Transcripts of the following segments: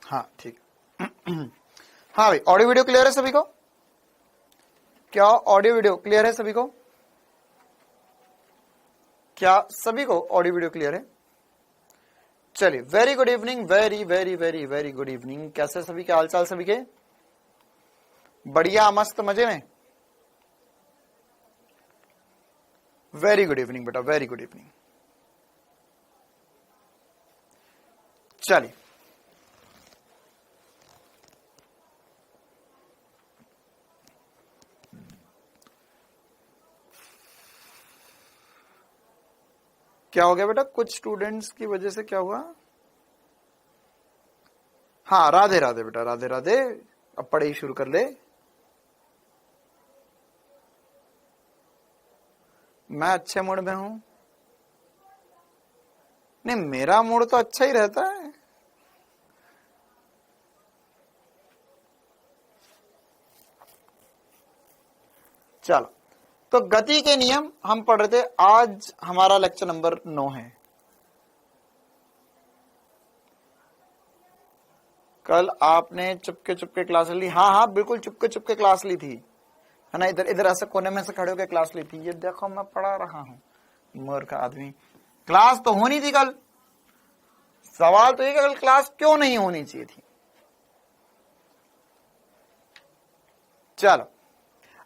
हाँ ठीक। हाँ भाई, ऑडियो वीडियो क्लियर है सभी को? क्या ऑडियो वीडियो क्लियर है सभी को? क्या सभी को ऑडियो वीडियो क्लियर है? चलिए, very good evening, very very very very good evening. कैसे सभी के हालचाल? सभी के बढ़िया, मस्त, मजे में? वेरी गुड इवनिंग बेटा, वेरी गुड इवनिंग। चलिए, क्या हो गया बेटा? कुछ स्टूडेंट्स की वजह से क्या हुआ? हाँ, राधे राधे बेटा, राधे राधे। अब पढ़ाई शुरू कर ले। मैं अच्छे मूड में हूं। नहीं, मेरा मूड तो अच्छा ही रहता है। चलो, तो गति के नियम हम पढ़ रहे थे। आज हमारा लेक्चर नंबर 9 है। कल आपने चुपके चुपके क्लास ली? हाँ हाँ, बिल्कुल चुपके चुपके क्लास ली थी, है ना। इधर इधर ऐसे कोने में से खड़े होकर क्लास ली थी। ये देखो, मैं पढ़ा रहा हूं। मूर्ख आदमी। क्लास तो होनी थी कल। सवाल तो ये कि कल क्लास क्यों नहीं होनी चाहिए थी? चलो,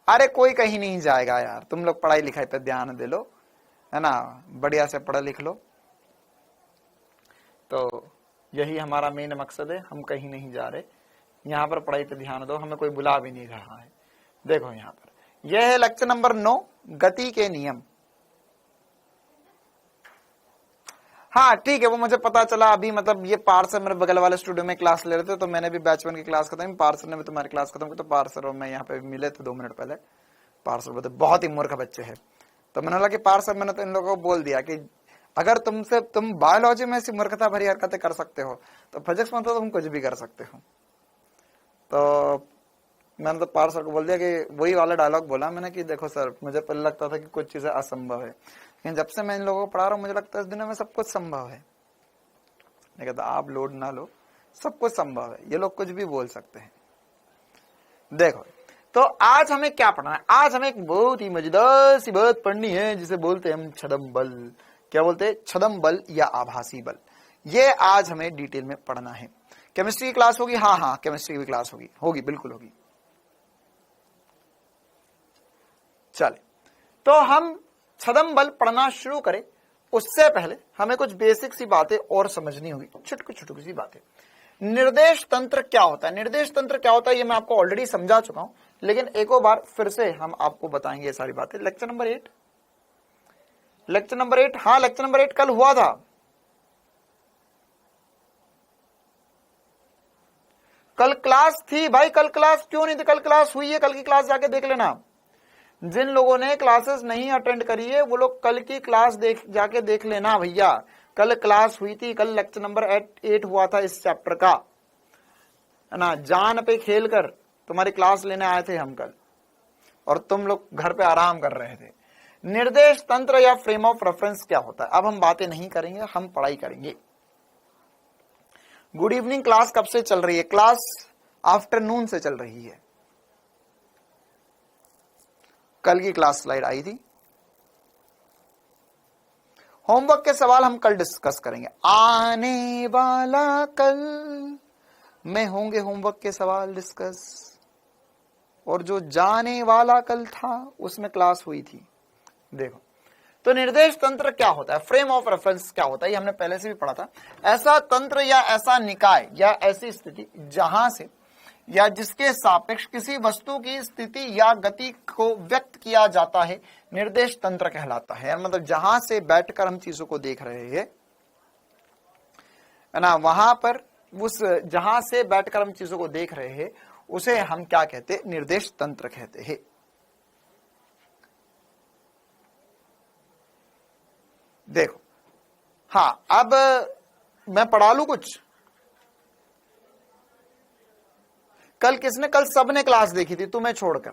अरे कोई कहीं नहीं जाएगा यार। तुम लोग पढ़ाई लिखाई पे ध्यान दे लो, है ना। बढ़िया से पढ़ लिख लो। तो यही हमारा मेन मकसद है। हम कहीं नहीं जा रहे। यहाँ पर पढ़ाई पे ध्यान दो। हमें कोई बुला भी नहीं रहा है। देखो यहाँ पर, यह है लेक्चर नंबर 9, गति के नियम। हाँ ठीक है, वो मुझे पता चला अभी। मतलब ये पार्सर मेरे बगल वाले स्टूडियो में क्लास ले रहे थे, तो मैंने भी बैच 1 की क्लास खत्म, पार्सर ने भी तुम्हारी क्लास खत्म की। तो पार्सर और मैं यहाँ पे मिले थे 2 मिनट पहले। पार्सर बोलते बहुत ही मूर्ख बच्चे हैं। तो मैंने बोला कि पार्सर, मैंने तो इन लोगों को बोल दिया कि अगर तुम बायोलॉजी में ऐसी मूर्खता भरी हरकतें कर सकते हो, तो फिजिक्स में तो तुम कुछ भी कर सकते हो। तो मैंने तो पार्सर को बोल दिया कि वही वाला डायलॉग बोला मैंने कि देखो सर, मुझे पहले लगता था कि कुछ चीजें असंभव है, लेकिन जब से मैं इन लोगों को पढ़ा रहा हूँ मुझे लगता है इस दुनिया में सब कुछ संभव है। मैं कहता आप लोड ना लो, सब कुछ संभव है। ये लोग कुछ भी बोल सकते हैं। देखो, तो आज हमें क्या पढ़ना है? आज हमें एक बहुत ही मजेदार सी बात पढ़नी है, जिसे बोलते हैं हम छद्म बल। क्या बोलते हैं? छद्म बल या आभासी बल। ये आज हमें डिटेल में पढ़ना है। केमिस्ट्री की क्लास होगी? हाँ हाँ, केमिस्ट्री की क्लास होगी, होगी, बिल्कुल होगी। चले, तो हम छद्म बल पढ़ना शुरू करें उससे पहले हमें कुछ बेसिक सी बातें और समझनी होगी। छुटकी छुटकी सी बातें। निर्देश तंत्र क्या होता है? निर्देश तंत्र क्या होता है ये मैं आपको ऑलरेडी समझा चुका हूं, लेकिन एक और बार फिर से हम आपको बताएंगे ये सारी बातें। लेक्चर नंबर 8, लेक्चर नंबर 8, हाँ लेक्चर नंबर 8 कल हुआ था। कल क्लास थी भाई। कल क्लास क्यों नहीं थी? कल क्लास हुई है। कल की क्लास जाके देख लेना। जिन लोगों ने क्लासेस नहीं अटेंड करी है वो लोग कल की क्लास जाके देख लेना भैया। कल क्लास हुई थी। कल लेक्चर नंबर 8 हुआ था इस चैप्टर का, है ना। जान पे खेल कर तुम्हारी क्लास लेने आए थे हम कल, और तुम लोग घर पे आराम कर रहे थे। निर्देश तंत्र या फ्रेम ऑफ रेफरेंस क्या होता है? अब हम बातें नहीं करेंगे, हम पढ़ाई करेंगे। Good evening. क्लास कब से चल रही है? क्लास आफ्टरनून से चल रही है। कल की क्लास स्लाइड आई थी। होमवर्क के सवाल हम कल डिस्कस करेंगे। आने वाला कल में होंगे होमवर्क के सवाल डिस्कस, और जो जाने वाला कल था उसमें क्लास हुई थी। देखो, तो निर्देश तंत्र क्या होता है? फ्रेम ऑफ रेफरेंस क्या होता है? ये हमने पहले से भी पढ़ा था। ऐसा तंत्र या ऐसा निकाय या ऐसी स्थिति जहां से या जिसके सापेक्ष किसी वस्तु की स्थिति या गति को व्यक्त किया जाता है, निर्देश तंत्र कहलाता है। मतलब जहां से बैठकर हम चीजों को देख रहे हैं, है ना, वहां पर उस जहां से बैठकर हम चीजों को देख रहे हैं उसे हम क्या कहते हैं? निर्देश तंत्र कहते हैं। देखो, हाँ, अब मैं पढ़ा लू कुछ। कल किसने? कल सबने क्लास देखी थी तुम्हें छोड़कर।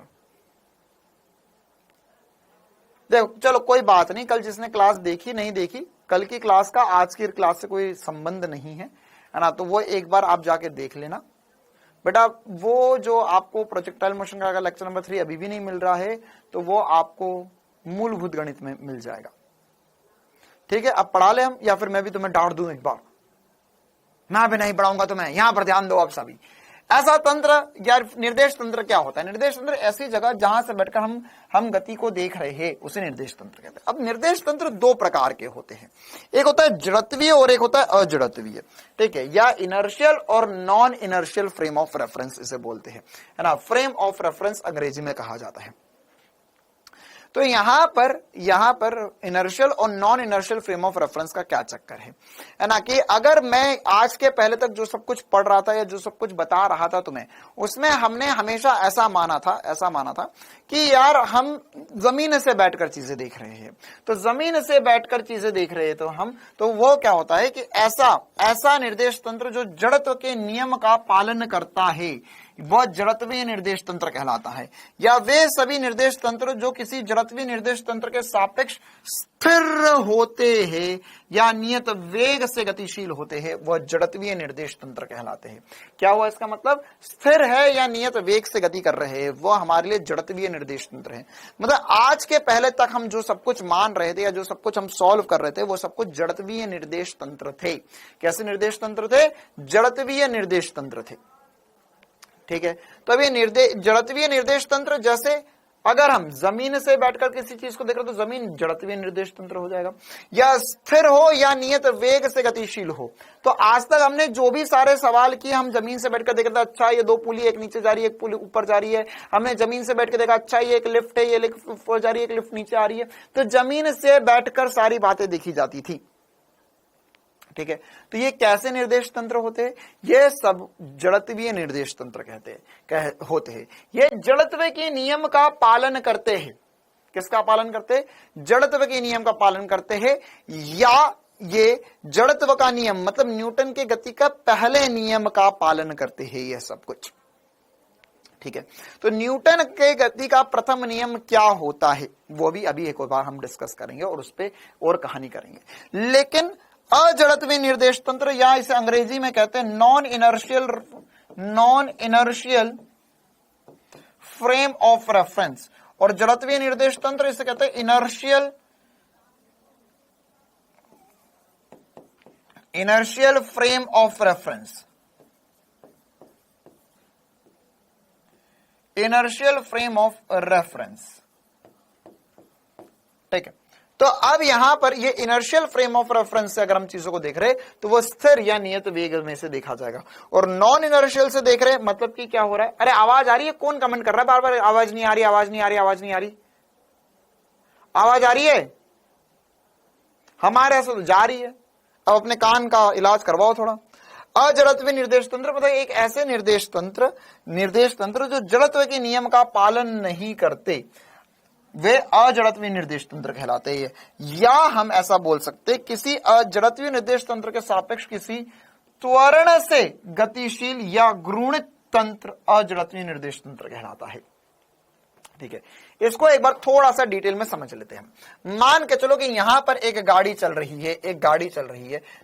देखो, चलो कोई बात नहीं, कल जिसने क्लास देखी नहीं देखी कल की क्लास का आज की क्लास से कोई संबंध नहीं है ना, तो वो एक बार आप जाके देख लेना बेटा। वो जो आपको प्रोजेक्टाइल मोशन का लेक्चर नंबर 3 अभी भी नहीं मिल रहा है, तो वो आपको मूलभूत गणित में मिल जाएगा। ठीक है, अब पढ़ा ले हम, या फिर मैं भी तुम्हें डांट दूं एक बार? मैं भी नहीं पढ़ाऊंगा तुम्हें, यहां पर ध्यान दो आप सभी। ऐसा तंत्र या निर्देश तंत्र क्या होता है? निर्देश तंत्र ऐसी जगह जहां से बैठकर हम गति को देख रहे हैं, उसे निर्देश तंत्र कहते हैं। अब निर्देश तंत्र दो प्रकार के होते हैं, एक होता है जड़त्वीय और एक होता है अजड़त्वीय। ठीक है, या इनर्शियल और non inertial frame of reference इसे बोलते हैं, है ना। फ्रेम ऑफ रेफरेंस अंग्रेजी में कहा जाता है। तो यहां पर इनर्शियल और non inertial frame of reference का क्या चक्कर है ना, कि अगर मैं आज के पहले तक जो सब कुछ पढ़ रहा था या जो सब कुछ बता रहा था तुम्हें, उसमें हमने हमेशा ऐसा माना था कि यार हम जमीन से बैठकर चीजें देख रहे हैं। तो जमीन से बैठकर चीजें देख रहे हैं तो वो क्या होता है कि ऐसा निर्देश तंत्र जो जड़त्व के नियम का पालन करता है, वह जड़त्वीय निर्देश तंत्र कहलाता है। या वे सभी निर्देश तंत्र जो किसी जड़त्वीय निर्देश तंत्र के सापेक्ष स्थिर होते हैं या नियत वेग से गतिशील होते हैं, वह जड़त्वीय निर्देश तंत्र कहलाते हैं। क्या हुआ इसका मतलब? स्थिर है या नियत वेग से गति कर रहे हैं, वह हमारे लिए जड़त्वीय निर्देश तंत्र है। मतलब आज के पहले तक हम जो सब कुछ मान रहे थे या जो सब कुछ हम सॉल्व कर रहे थे, वो सब कुछ जड़त्वीय निर्देश तंत्र थे। कैसे निर्देश तंत्र थे? जड़त्वीय निर्देश तंत्र थे। ठीक है, तो अब ये जड़त्वीय निर्देश तंत्र, जैसे अगर हम जमीन से बैठकर किसी चीज को देख रहे हो तो जमीन जड़त्वीय निर्देश तंत्र हो जाएगा, या स्थिर हो या नियत वेग से गतिशील हो। तो आज तक हमने जो भी सारे सवाल किए, हम जमीन से बैठकर देख रहे थे, अच्छा ये दो पुली, एक नीचे जा रही है एक पुली ऊपर जा रही है। हमने जमीन से बैठ के देखा, अच्छा ये एक लिफ्ट है, ये लिफ्ट ऊपर जा रही है, एक लिफ्ट नीचे आ रही है। तो जमीन से बैठकर सारी बातें देखी जाती थी। ठीक है, तो ये कैसे निर्देश तंत्र होते हैं? ये सब जड़त्वीय निर्देश तंत्र होते हैं। ये जड़त्व के नियम का पालन करते हैं। किसका पालन करते हैं? जड़त्व के नियम का पालन करते हैं। या ये जड़त्व का नियम मतलब न्यूटन के गति का पहले नियम का पालन करते हैं, ये सब कुछ। ठीक है, तो न्यूटन के गति का प्रथम नियम क्या होता है, वो भी अभी एक बार हम डिस्कस करेंगे और उस पर और कहानी करेंगे। लेकिन अजड़त्वीय निर्देश तंत्र, या इसे अंग्रेजी में कहते हैं non inertial frame of reference, और जड़त्वीय निर्देश तंत्र इसे कहते हैं inertial frame of reference. Inertial frame of reference. ठीक है, तो अब यहां पर ये इनर्शियल फ्रेम ऑफ रेफरेंस से अगर हम चीजों को देख रहे तो वो स्थिर या नियत वेग में से देखा जाएगा, और नॉन इनर्शियल से देख रहे मतलब कि क्या हो रहा है? अरे आवाज आ रही है? कौन कमेंट कर रहा है बार बार आवाज नहीं आ रही, आवाज नहीं आ रही, आवाज नहीं आ रही? आवाज आ रही है? हमारे ऐसा तो जा रही है। अब अपने कान का इलाज करवाओ थोड़ा। अजड़त्वीय निर्देश तंत्र मतलब एक ऐसे निर्देश तंत्र जो जड़त्व के नियम का पालन नहीं करते, वे अजड़त्वीय निर्देश तंत्र कहलाते हैं। या हम ऐसा बोल सकते, किसी अजड़त्वीय निर्देश तंत्र के सापेक्ष किसी त्वरण से गतिशील या घूर्णित तंत्र अजड़त्वीय निर्देश तंत्र कहलाता है। ठीक है, इसको एक बार थोड़ा सा डिटेल में समझ लेते हैं। मान के चलो कि यहां पर एक गाड़ी चल रही है,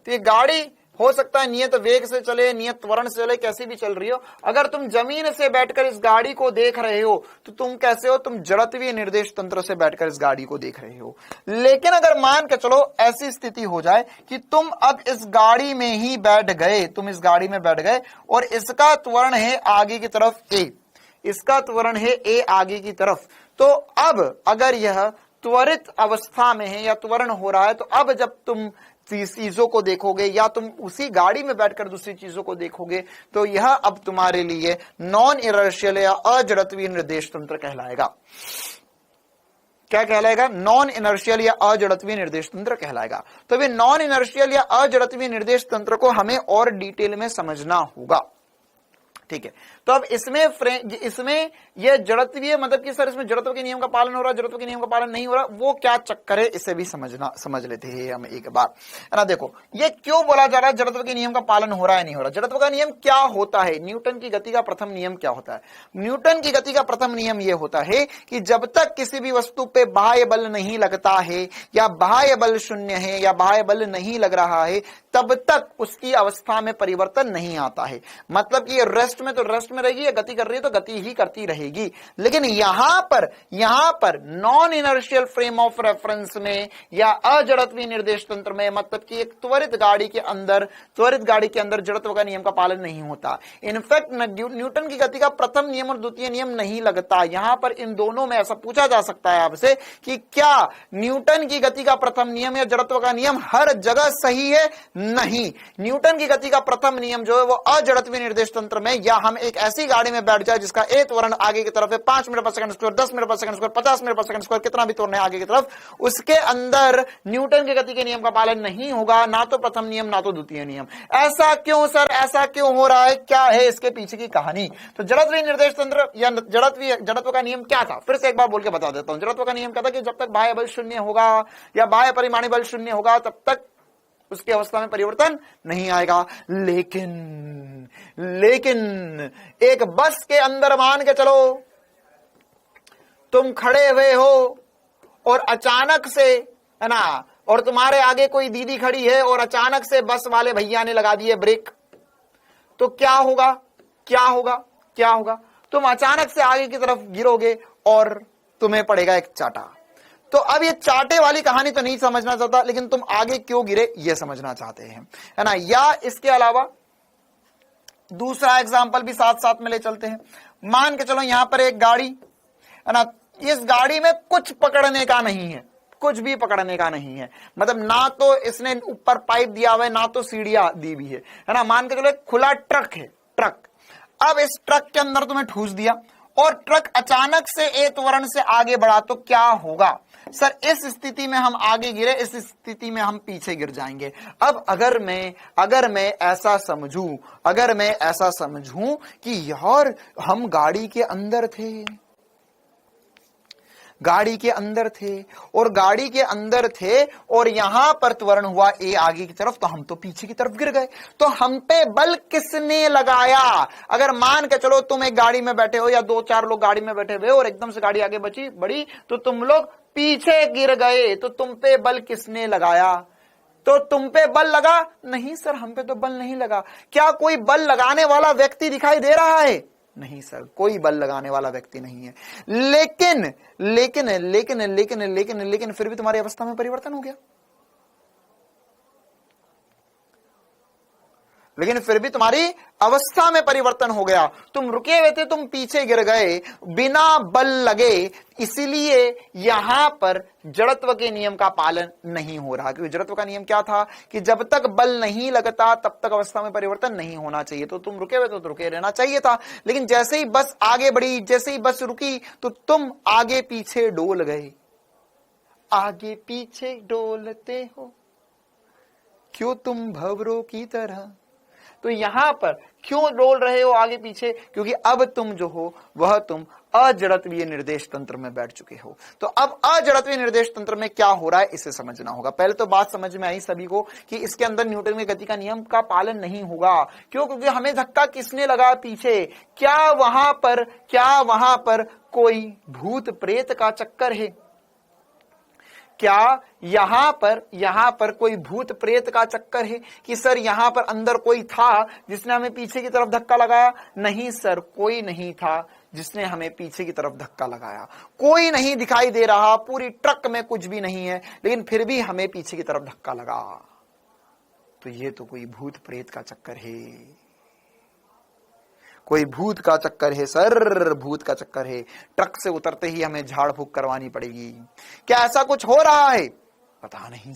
तो ये गाड़ी हो सकता है नियत वेग से चले, नियत त्वरण से चले, कैसी भी चल रही हो। अगर तुम जमीन से बैठकर इस गाड़ी को देख रहे हो तो तुम कैसे हो? तुम जड़त्वीय निर्देश तंत्र से बैठकर इस गाड़ी को देख रहे हो। लेकिन अगर मान के चलो ऐसी स्थिति हो जाए कि तुम अब इस गाड़ी में ही बैठ गए, और इसका त्वरण है आगे की तरफ ए, आगे की तरफ। तो अब अगर यह त्वरित अवस्था में है या त्वरण हो रहा है, तो अब जब तुम चीजों को देखोगे या तुम उसी गाड़ी में बैठकर दूसरी चीजों को देखोगे, तो यह अब तुम्हारे लिए नॉन इनर्शियल या अजड़त्वीय निर्देश तंत्र कहलाएगा। क्या कहलाएगा? नॉन इनर्शियल या अजड़त्वीय निर्देश तंत्र कहलाएगा। तो ये नॉन इनर्शियल या अजड़त्वीय निर्देश तंत्र को हमें और डिटेल में समझना होगा। ठीक है। तो अब इसमें ये जड़त्वीय मतलब कि सर इसमें जड़त्व के नियम का पालन हो रहा है, जड़त्व के नियम का पालन नहीं हो रहा, वो क्या चक्कर है इसे भी समझ लेते हैं हम एक बार, है ना। देखो ये क्यों बोला जा रहा है जड़त्व के नियम का पालन हो रहा है नहीं हो रहा। जड़त्व का नियम क्या होता है, न्यूटन की गति का प्रथम नियम क्या होता है। न्यूटन की गति का प्रथम नियम यह होता है कि जब तक किसी भी वस्तु पे बाह्य बल नहीं लगता है या बाह्य बल शून्य है या बाह्य बल नहीं लग रहा है तब तक उसकी अवस्था में परिवर्तन नहीं आता है। मतलब कि रेस्ट में तो रेस्ट में रहेगी, या गति कर रही है तो गति ही करती रहेगी। लेकिन यहां पर non inertial frame of reference में या अजड़त्वीय निर्देश तंत्र में, मतलब कि एक त्वरित गाड़ी के अंदर जड़त्व का नियम का पालन नहीं होता। इनफैक्ट न्यूटन की गति का प्रथम नियम और द्वितीय नियम नहीं लगता। यहां पर इन दोनों में ऐसा पूछा जा सकता है आपसे कि क्या न्यूटन की गति का प्रथम नियम या जड़त्व का नियम हर जगह सही है? नहीं। न्यूटन की गति का प्रथम नियम जो है वो अजड़त्वीय निर्देश तंत्र में, या हम एक ऐसी गाड़ी में बैठ जाए जिसका ए त्वरण आगे की तरफ है 5 मीटर पर सेकंड स्क्वायर, 10 मीटर पर सेकंड स्क्वायर, 50 मीटर पर सेकंड स्क्वायर, कितना भी त्वरण है आगे की तरफ, उसके अंदर न्यूटन की गति के नियम का पालन नहीं होगा, ना तो प्रथम नियम ना तो द्वितीय नियम। ऐसा क्यों सर, ऐसा क्यों हो रहा है, क्या है इसके पीछे की कहानी? तो जड़त्वीय निर्देश तंत्र या जड़त्व का नियम क्या था, फिर से एक बार बोल के बता देता हूं। जड़त्व का नियम क्या था कि जब तक बाह्य बल शून्य होगा या बाह्य परिमाणी बल शून्य होगा तब तक उसकी अवस्था में परिवर्तन नहीं आएगा। लेकिन एक बस के अंदर मान के चलो तुम खड़े हुए हो और अचानक से, है ना, और तुम्हारे आगे कोई दीदी खड़ी है और अचानक से बस वाले भैया ने लगा दिए ब्रेक, तो क्या होगा? तुम अचानक से आगे की तरफ गिरोगे और तुम्हें पड़ेगा एक चाटा। तो अब ये चाटे वाली कहानी तो नहीं समझना चाहता, लेकिन तुम आगे क्यों गिरे ये समझना चाहते हैं, है ना। या इसके अलावा दूसरा एग्जाम्पल भी साथ साथ में ले चलते हैं। मान के चलो यहां पर एक गाड़ी, है ना, इस गाड़ी में कुछ पकड़ने का नहीं है, कुछ भी पकड़ने का नहीं है, मतलब ना तो इसने ऊपर पाइप दिया हुआ है ना तो सीढ़ियां दी हुई है ना। मान के चलो एक खुला ट्रक है, ट्रक। अब इस ट्रक के अंदर तुम्हें ठूस दिया और ट्रक अचानक से ए त्वरण से आगे बढ़ा, तो क्या होगा सर? इस स्थिति में हम आगे गिरे, इस स्थिति में हम पीछे गिर जाएंगे। अब अगर मैं ऐसा समझूं कि यार हम गाड़ी के अंदर थे और यहां पर त्वरण हुआ ए आगे की तरफ, तो हम तो पीछे की तरफ गिर गए। तो हम पे बल किसने लगाया? अगर मान के चलो तुम एक गाड़ी में बैठे हो या 2-4 लोग गाड़ी में बैठे हुए और एकदम से गाड़ी आगे बढ़ी तो तुम लोग पीछे गिर गए, तो तुम पे बल किसने लगाया? तो तुम पे बल लगा? नहीं सर, हम पे तो बल नहीं लगा। क्या कोई बल लगाने वाला व्यक्ति दिखाई दे रहा है? नहीं सर, कोई बल लगाने वाला व्यक्ति नहीं है। लेकिन फिर भी तुम्हारी अवस्था में परिवर्तन हो गया। लेकिन फिर भी तुम्हारी अवस्था में परिवर्तन हो गया। तुम रुके हुए थे, तुम पीछे गिर गए बिना बल लगे, इसीलिए यहां पर जड़त्व के नियम का पालन नहीं हो रहा। क्योंकि जड़त्व का नियम क्या था कि जब तक बल नहीं लगता तब तक अवस्था में परिवर्तन नहीं होना चाहिए। तो तुम रुके हुए तो रुके रहना चाहिए था, लेकिन जैसे ही बस आगे बढ़ी, जैसे ही बस रुकी, तो तुम आगे पीछे डोल गए। आगे पीछे डोलते हो क्यों तुम भंवरों की तरह? तो यहां पर क्यों डोल रहे हो आगे पीछे? क्योंकि अब तुम जो हो वह तुम अजड़त्वीय निर्देश तंत्र में बैठ चुके हो। तो अब अजड़त्वीय निर्देश तंत्र में क्या हो रहा है इसे समझना होगा। पहले तो बात समझ में आई सभी को कि इसके अंदर न्यूटन की गति का नियम का पालन नहीं होगा। क्यों? क्योंकि हमें धक्का किसने लगा पीछे? क्या वहां पर कोई भूत प्रेत का चक्कर है? क्या यहां पर कोई भूत प्रेत का चक्कर है कि सर यहां पर अंदर कोई था जिसने हमें पीछे की तरफ धक्का लगाया? नहीं सर, कोई नहीं था जिसने हमें पीछे की तरफ धक्का लगाया। कोई नहीं दिखाई दे रहा, पूरी ट्रक में कुछ भी नहीं है, लेकिन फिर भी हमें पीछे की तरफ धक्का लगा। तो ये तो कोई भूत प्रेत का चक्कर है, कोई भूत का चक्कर है सर, भूत का चक्कर है। ट्रक से उतरते ही हमें झाड़ फूक करवानी पड़ेगी। क्या ऐसा कुछ हो रहा है? पता नहीं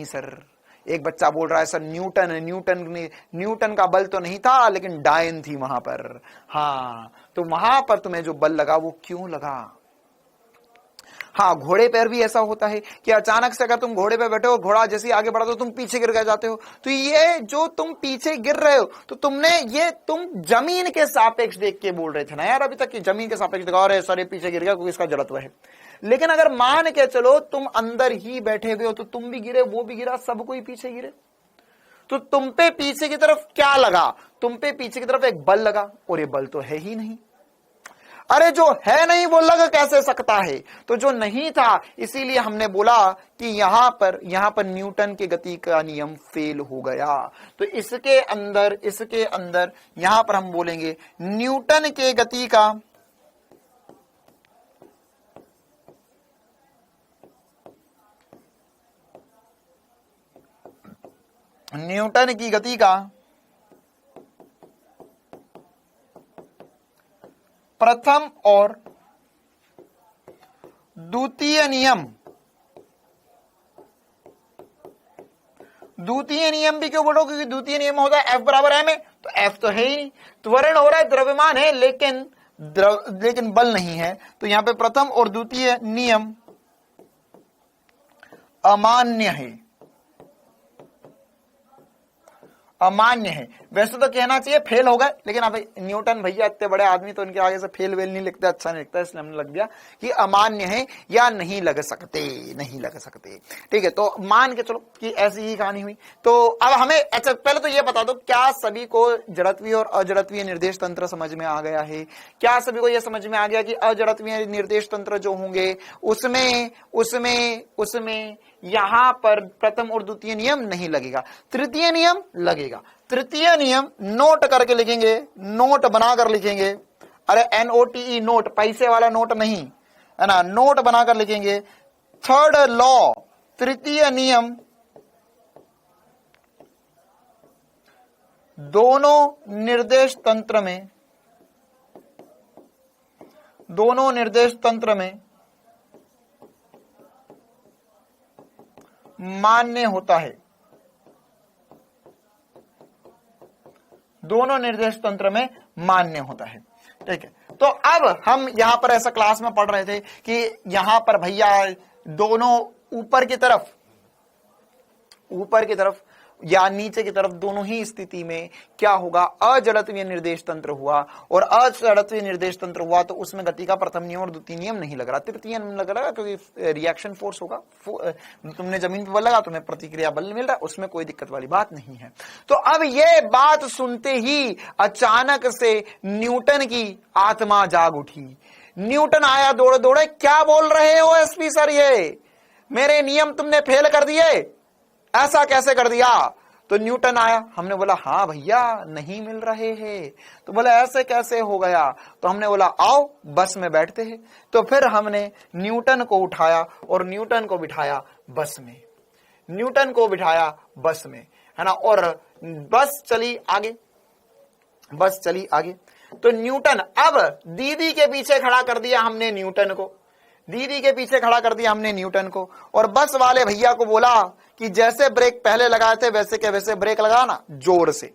सर। एक बच्चा बोल रहा है सर न्यूटन का बल तो नहीं था, लेकिन डायन थी वहां पर। हाँ, तो वहां पर तुम्हें जो बल लगा वो क्यों लगा? हाँ, घोड़े पर भी ऐसा होता है कि अचानक से अगर तुम घोड़े पे बैठे हो, घोड़ा जैसे ही आगे बढ़ा तो तुम पीछे गिर जाते हो। तो ये जो तुम पीछे गिर रहे हो, तो तुम जमीन के सापेक्ष देख के बोल रहे थे ना यार अभी तक कि जमीन के सापेक्ष दिखा रहे सर ये पीछे गिर गया क्योंकि इसका जड़त्व है। लेकिन अगर मान के चलो तुम अंदर ही बैठे हुए हो तो तुम भी गिरे, वो भी गिरा, सब कोई पीछे गिरे, तो तुम पे पीछे की तरफ क्या लगा? तुम पे पीछे की तरफ एक बल लगा, और ये बल तो है ही नहीं। अरे जो है नहीं वो लग कैसे सकता है? तो जो नहीं था, इसीलिए हमने बोला कि यहां पर न्यूटन के गति का नियम फेल हो गया। तो इसके अंदर यहां पर हम बोलेंगे न्यूटन के गति का न्यूटन की गति का प्रथम और द्वितीय नियम भी क्यों बोलो? क्योंकि द्वितीय नियम होता है F बराबर m है, तो F तो है ही नहीं, त्वरण हो रहा है, द्रव्यमान है, लेकिन बल नहीं है। तो यहां पे प्रथम और द्वितीय नियम अमान्य है, अमान्य है। वैसे तो कहना चाहिए फेल हो गए, लेकिन अब न्यूटन भैया इतने बड़े आदमी तो उनके आगे से फेल वेल नहीं लिखते, अच्छा नहीं लिखता, इसलिए हमने लग दिया कि अमान्य है या नहीं लग सकते। ठीक है, तो मान के चलो कि ऐसी ही कहानी हुई। तो अब हमें अच्छा पहले तो ये बता दो, क्या सभी को जड़त्वीय और अजड़त्वीय निर्देश तंत्र समझ में आ गया है? क्या सभी को यह समझ में आ गया कि अजड़त्वीय निर्देश तंत्र जो होंगे उसमें यहां पर प्रथम और द्वितीय नियम नहीं लगेगा, तृतीय नियम लगेगा। तृतीय नियम नोट करके लिखेंगे, नोट बनाकर लिखेंगे। अरे NOTE नोट, पैसे वाला नोट नहीं है ना, नोट बनाकर लिखेंगे। थर्ड लॉ, तृतीय नियम, दोनों निर्देश तंत्र में मान्य होता है, दोनों निर्देश तंत्र में मान्य होता है। ठीक है, तो अब हम यहां पर ऐसा क्लास में पढ़ रहे थे कि यहां पर भैया दोनों ऊपर की तरफ या नीचे की तरफ, दोनों ही स्थिति में क्या होगा? अजड़त्वीय निर्देश तंत्र हुआ, और अजड़त्वीय निर्देश तंत्र हुआ तो उसमें गति का प्रथम नियम और द्वितीय नियम नहीं लग रहा, तृतीय नियम लग रहा है, क्योंकि रिएक्शन फोर्स होगा, तुमने जमीन पर बल लगा, तुम्हें प्रतिक्रिया बल मिल रहा है, उसमें कोई दिक्कत वाली बात नहीं है। तो अब ये बात सुनते ही अचानक से न्यूटन की आत्मा जाग उठी। न्यूटन आया दौड़े दौड़े, क्या बोल रहे हो एसपी सर, ये मेरे नियम तुमने फेल कर दिए, ऐसा कैसे कर दिया? तो न्यूटन आया, हमने बोला हाँ भैया नहीं मिल रहे हैं। तो बोला ऐसे कैसे हो गया? तो हमने बोला आओ बस में बैठते हैं। तो फिर हमने न्यूटन को उठाया और न्यूटन को बिठाया बस में, है ना, और बस चली आगे। तो न्यूटन, अब दीदी के पीछे खड़ा कर दिया हमने न्यूटन को, और बस वाले भैया को बोला कि जैसे ब्रेक पहले लगाए थे वैसे के वैसे ब्रेक लगाना जोर से।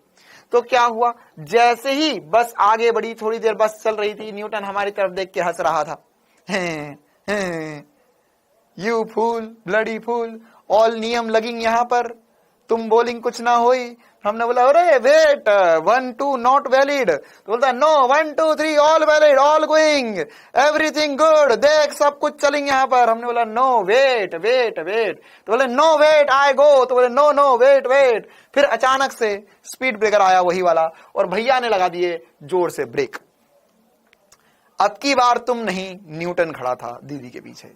तो क्या हुआ, जैसे ही बस आगे बढ़ी, थोड़ी देर बस चल रही थी, न्यूटन हमारी तरफ देख के हंस रहा था, you fool, bloody fool, all नियम लगिंग यहाँ पर, तुम बोलिंग कुछ ना हुई। हमने बोला अरे वेट, 1 2 नॉट वैलिड। तो बोलता no 1 2 3 all valid, all going, everything good, देख सब कुछ चलेंगे यहाँ पर। हमने बोला नो वेट। तो बोले नो वेट आई गो। तो बोले नो वेट। फिर अचानक से स्पीड ब्रेकर आया वही वाला, और भैया ने लगा दिए जोर से ब्रेक। अब की बार तुम नहीं, न्यूटन खड़ा था दीदी के पीछे,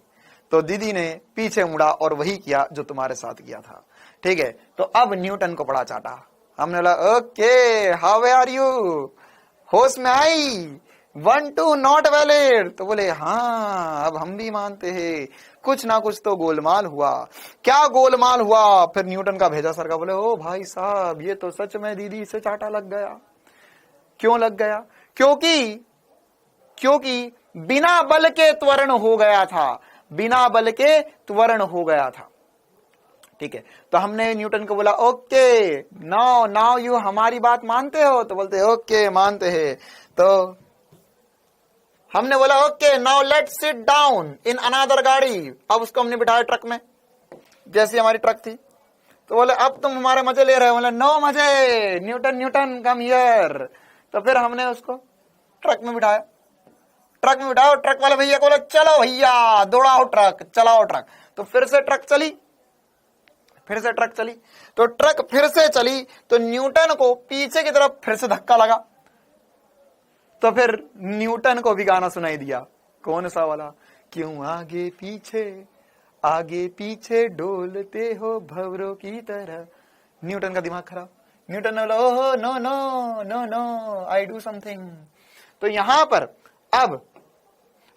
तो दीदी ने पीछे मुड़ा और वही किया जो तुम्हारे साथ किया था। ठीक है, तो अब न्यूटन को पड़ा चाटा। हमने बोला ओके हाउ आर यू, होश में आई, 1 2 नॉट वैलिड। तो बोले हाँ अब हम भी मानते हैं कुछ ना कुछ तो गोलमाल हुआ। क्या गोलमाल हुआ? फिर न्यूटन का भेजा सर का, बोले ओ भाई साहब ये तो सच में दीदी से चाटा लग गया। क्यों लग गया? क्योंकि बिना बल के त्वरण हो गया था। ठीक है, तो हमने न्यूटन को बोला ओके नाउ यू हमारी बात मानते हो? तो बोलते ओके मानते हैं। तो हमने बोला okay now let's sit down in another गाड़ी। अब उसको हमने बिठाया ट्रक में, जैसी हमारी ट्रक थी। तो बोले अब तुम हमारे मजे ले रहे हो। बोले नो मजे, न्यूटन न्यूटन कम हियर। तो फिर हमने उसको ट्रक में बिठाया। ट्रक में बिठाओ, ट्रक वाले भैया को बोले चलो भैया दौड़ाओ ट्रक, चलाओ ट्रक। तो फिर से ट्रक चली, फिर से ट्रक चली। तो ट्रक फिर से चली तो न्यूटन को पीछे की तरफ फिर से धक्का लगा। तो फिर न्यूटन को भी गाना सुनाई दिया। कौन सा वाला? क्यों आगे पीछे डोलते हो भंवरों की तरह। न्यूटन का दिमाग खराब। न्यूटन ने बोला ओहो no no no no I do something. तो यहां पर अब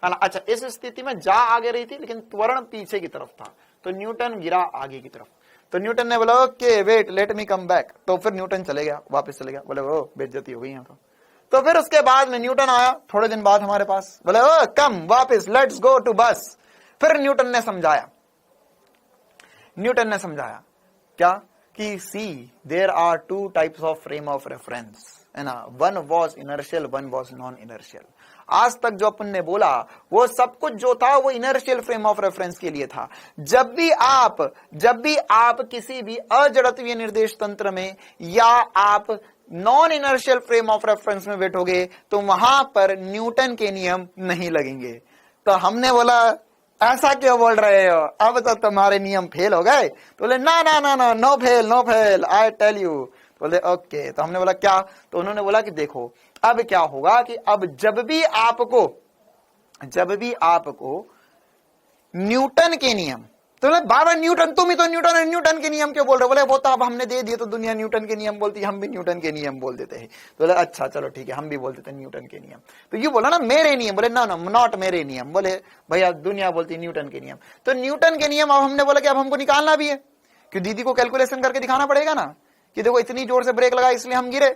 अच्छा, इस स्थिति में जा आगे रही थी लेकिन त्वरण पीछे की तरफ था, तो न्यूटन गिरा आगे की तरफ। तो न्यूटन ने बोला okay wait let me come back. तो फिर न्यूटन चले गया, वापस चले गया। बोले ओ बेइज्जती हो गई यहाँ तो फिर उसके बाद में न्यूटन आया थोड़े दिन बाद हमारे पास। बोले ओ कम वापस लेट्स गो टू बस। फिर न्यूटन ने समझाया क्या कि see there are two types of frame of reference, है ना, one was inertial one was non inertial. आज तक जो अपन ने बोला वो सब कुछ जो था वो इनर्शियल फ्रेम ऑफ रेफरेंस के लिए था। जब भी आप किसी भी अजड़त्वीय निर्देश तंत्र में या आप non inertial frame of reference में बैठोगे तो वहां पर न्यूटन के नियम नहीं लगेंगे। तो हमने बोला ऐसा क्यों बोल रहे हो, अब तो तुम्हारे नियम फेल हो गए। तो बोले ना ना ना ना no fail I tell you. बोले ओके। तो हमने बोला क्या? तो उन्होंने बोला कि देखो अब क्या होगा कि अब जब भी आपको न्यूटन के नियम, तो बाबा न्यूटन तुम ही तो न्यूटन के नियम क्यों बोल रहे हो? बोले वो तो अब हमने दे दिए तो दुनिया न्यूटन के नियम बोलती है, हम भी न्यूटन के नियम बोल देते हैं। तो बोले अच्छा चलो ठीक है हम भी बोल देते हैं न्यूटन के नियम। तो ये बोला ना मेरे नियम। बोले ना नॉट मेरे नियम। बोले भैया दुनिया बोलती है न्यूटन के नियम। तो न्यूटन के नियम अब हमने बोला कि अब हमको निकालना भी है, कि दीदी को कैलकुलेशन करके दिखाना पड़ेगा ना कि देखो इतनी जोर से ब्रेक लगा इसलिए हम गिरे।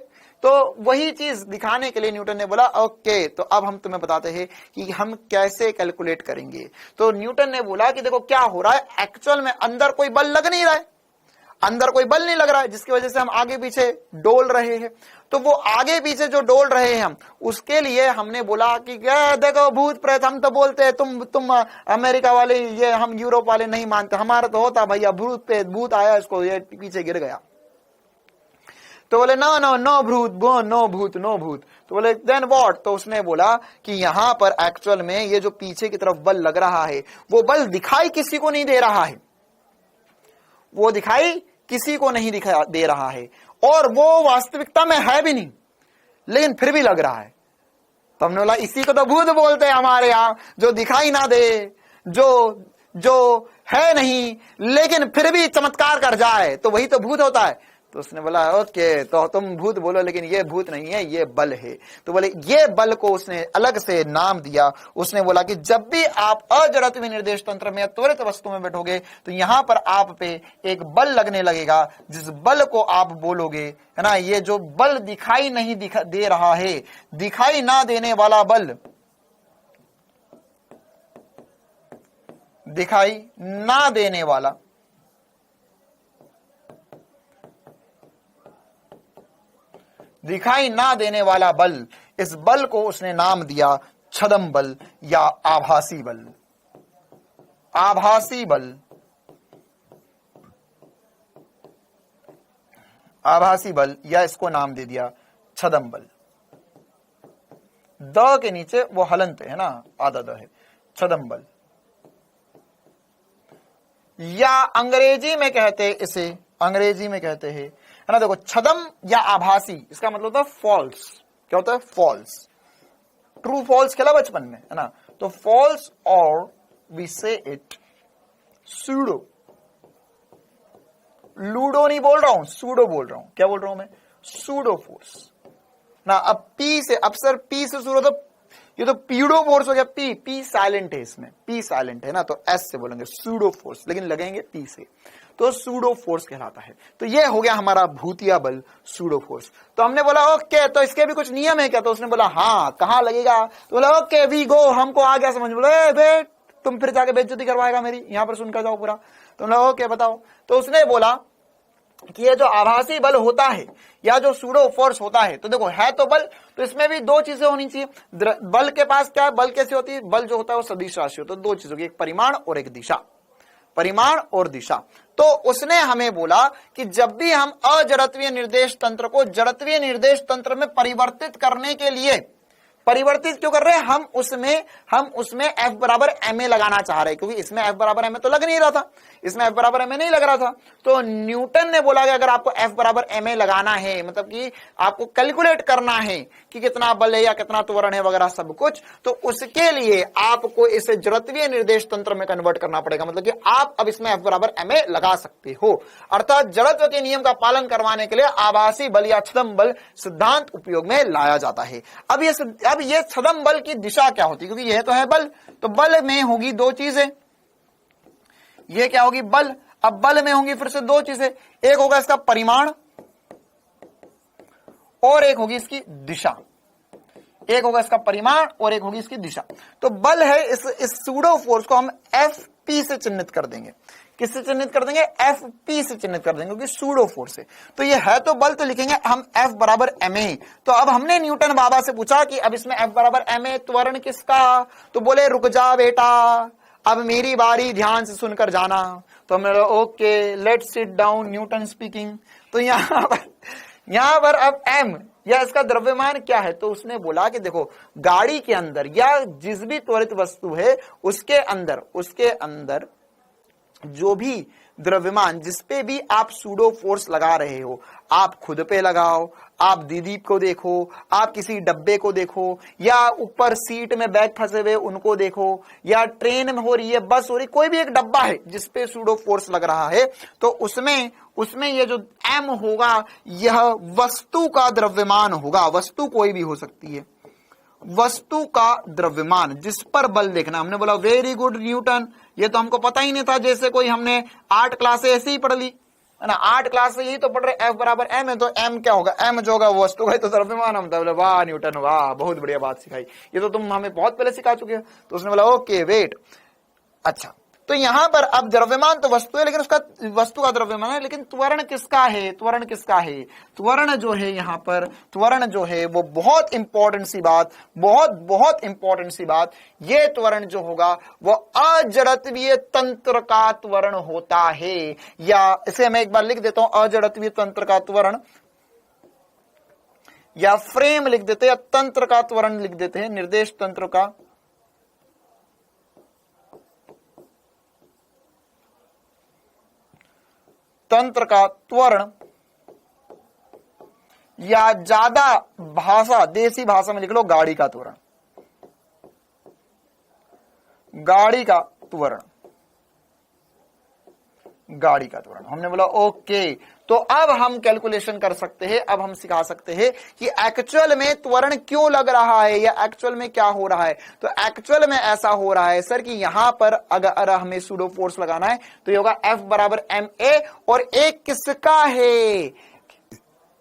तो वही चीज दिखाने के लिए न्यूटन ने बोला ओके तो अब हम तुम्हें बताते हैं कि हम कैसे कैलकुलेट करेंगे। तो न्यूटन ने बोला कि देखो क्या हो रहा है, एक्चुअल में अंदर कोई बल लग नहीं रहा है, अंदर कोई बल नहीं लग रहा है, जिसकी वजह से हम आगे पीछे डोल रहे हैं। तो वो आगे पीछे जो डोल रहे हैं हम, उसके लिए हमने बोला कि देखो भूत प्रेत हम तो बोलते हैं, तुम अमेरिका वाले, ये हम यूरोप वाले नहीं मानते, हमारा तो होता भैया भूत प्रेत, भूत आया इसको ये पीछे गिर गया। तो बोले नो भूत। तो बोले देन व्हाट? तो उसने बोला कि यहां पर एक्चुअल में ये जो पीछे की तरफ बल लग रहा है वो बल दिखाई किसी को नहीं दे रहा है, वो दिखाई किसी को नहीं दे रहा है और वो वास्तविकता में है भी नहीं, लेकिन फिर भी लग रहा है। तो हमने बोला इसी को तो भूत बोलते हैं हमारे यहाँ, जो दिखाई ना दे, जो है नहीं लेकिन फिर भी चमत्कार कर जाए तो वही तो भूत होता है। तो उसने बोला ओके तो तुम भूत बोलो लेकिन ये भूत नहीं है, ये बल है। तो बोले ये बल को उसने अलग से नाम दिया। उसने बोला कि जब भी आप अजड़त्वीय निर्देश तंत्र में त्वरित वस्तु में बैठोगे तो यहां पर आप पे एक बल लगने लगेगा, जिस बल को आप बोलोगे, है ना, ये जो बल दिखाई नहीं दे रहा है, दिखाई ना देने वाला बल, दिखाई ना देने वाला बल, इस बल को उसने नाम दिया छदम बल या आभासी बल। आभासी बल या इसको नाम दे दिया छदम बल। द के नीचे वो हलंत है ना, आधा द है, छदम बल। या अंग्रेजी में कहते हैं, है ना, देखो छदम या आभासी, इसका मतलब होता है फॉल्स। क्या होता है? फॉल्स। ट्रू फॉल्स खेला बचपन में, है ना, तो फॉल्स और वी से इट सूडो। लूडो नहीं बोल रहा हूं, सूडो बोल रहा हूं। क्या बोल रहा हूं मैं? सूडो फोर्स ना। अब पी से, अब सर पी से शुरू, तो ये तो पीडो फोर्स हो गया। पी साइलेंट है इसमें, पी साइलेंट है ना, तो एस से बोलेंगे सूडो फोर्स, लेकिन लगेंगे पी से, तो सूडो फोर्स कहलाता है। तो ये हो गया हमारा भूतिया बल, सूडो फोर्स। तो हमने बोला ओके तो इसके भी कुछ नियम है क्या? तो उसने बोला हाँ, कहां लगेगा? तो बोला ओके वी गो, हमको आ गया समझ। बोले बे तुम फिर जाके बेइज्जती करवाएगा मेरी, यहां पर सुनकर जाओ पूरा। तो बोला ओके बताओ। तो उसने बोला कि ये जो आभासी बल होता है या जो सूडो फोर्स होता है, तो देखो है तो बल, तो इसमें भी दो चीजें होनी चाहिए। बल के पास क्या है, बल कैसे होती है, बल जो होता है वो सदिश राशि होता है, दो चीजों की, एक परिमाण और एक दिशा, परिमाण और दिशा। तो उसने हमें बोला कि जब भी हम अजड़त्वीय निर्देश तंत्र को जड़त्वीय निर्देश तंत्र में परिवर्तित करने के लिए, परिवर्तित क्यों कर रहे हैं, हम उसमें F बराबर ma लगाना चाह रहे हैं, क्योंकि इसमें F बराबर ma तो लग नहीं रहा था, इसमें F बराबर ma नहीं लग रहा था। तो न्यूटन ने बोला कि अगर आपको F बराबर ma लगाना है, मतलब कि आपको कैलकुलेट करना है कि कितना बल है या कितना त्वरण है वगैरह सब कुछ, तो उसके लिए आपको इसे जड़त्वीय निर्देश तंत्र में कन्वर्ट करना पड़ेगा। मतलब कि आप अब इसमें F बराबर ma लगा सकते हो, अर्थात जड़त्व के नियम का पालन करवाने के लिए आभासी बल या छदम बल सिद्धांत उपयोग में लाया जाता है। अब ये छदम बल की दिशा क्या होती है, क्योंकि यह तो है बल, तो बल में होगी दो चीजें, ये क्या होगी, बल। अब बल में होंगी फिर से दो चीजें, एक होगा इसका परिमाण और एक होगी इसकी दिशा, एक होगा इसका परिमाण और एक होगी इसकी दिशा। तो बल है, इस सूडो फोर्स को हम Fp से चिन्हित कर देंगे। किससे चिन्हित कर देंगे, Fp से चिन्हित कर देंगे, क्योंकि सूडो फोर्स है। तो ये है तो बल, तो लिखेंगे हम F बराबर ma। तो अब हमने न्यूटन बाबा से पूछा कि अब इसमें F बराबर ma त्वरण किसका, तो बोले रुक जा बेटा, अब मेरी बारी, ध्यान से सुनकर जाना। तो हमने बोला okay, let's sit down, Newton speaking. तो यहां पर अब m या इसका द्रव्यमान क्या है, तो उसने बोला कि देखो गाड़ी के अंदर या जिस भी त्वरित वस्तु है उसके अंदर जो भी द्रव्यमान, जिसपे भी आप सूडो फोर्स लगा रहे हो, आप खुद पे लगाओ, आप दीदी को देखो, आप किसी डब्बे को देखो, या ऊपर सीट में बैग फंसे हुए उनको देखो, या ट्रेन में हो रही है, बस हो रही, कोई भी एक डब्बा है जिसपे सूडो फोर्स लग रहा है, तो उसमें ये जो m होगा यह वस्तु का द्रव्यमान होगा। वस्तु कोई भी हो सकती है, वस्तु का द्रव्यमान जिस पर बल देखना। हमने बोला वेरी गुड न्यूटन, ये तो हमको पता ही नहीं था, जैसे कोई हमने 8 क्लास ऐसे ही पढ़ ली है ना, 8 क्लास से यही तो पढ़ रहे F बराबर m है, तो m क्या होगा, m जो होगा वस्तु का तो द्रव्यमान। हम बोले वाह न्यूटन वाह, बहुत बढ़िया बात सिखाई, ये तो तुम हमें बहुत पहले सिखा चुके हो। तो उसने बोला ओके वेट, अच्छा तो यहां पर अब द्रव्यमान तो वस्तु है, लेकिन उसका वस्तु का द्रव्यमान है, लेकिन त्वरण किसका है, त्वरण किसका है, त्वरण जो है यहां पर, त्वरण जो है वो बहुत इंपॉर्टेंट सी बात, बहुत इंपॉर्टेंट सी बात, ये त्वरण जो होगा वो अजड़त्वीय तंत्र का त्वरण होता है। या इसे मैं एक बार लिख देता हूं, अजड़त्वीय तंत्र का त्वरण, या फ्रेम लिख देते हैं, या तंत्र का त्वरण लिख देते हैं, निर्देश तंत्र का तंत्र का त्वरण, या ज्यादा भाषा, देसी भाषा में लिख लो गाड़ी का त्वरण, गाड़ी का त्वरण, गाड़ी का त्वरण। हमने बोला ओके, तो अब हम कैलकुलेशन कर सकते हैं, अब हम सिखा सकते हैं कि एक्चुअल में त्वरण क्यों लग रहा है या एक्चुअल में क्या हो रहा है। तो एक्चुअल में ऐसा हो रहा है सर कि यहां पर अगर हमें सूडो फोर्स लगाना है तो ये होगा F बराबर ma, और एक किसका है,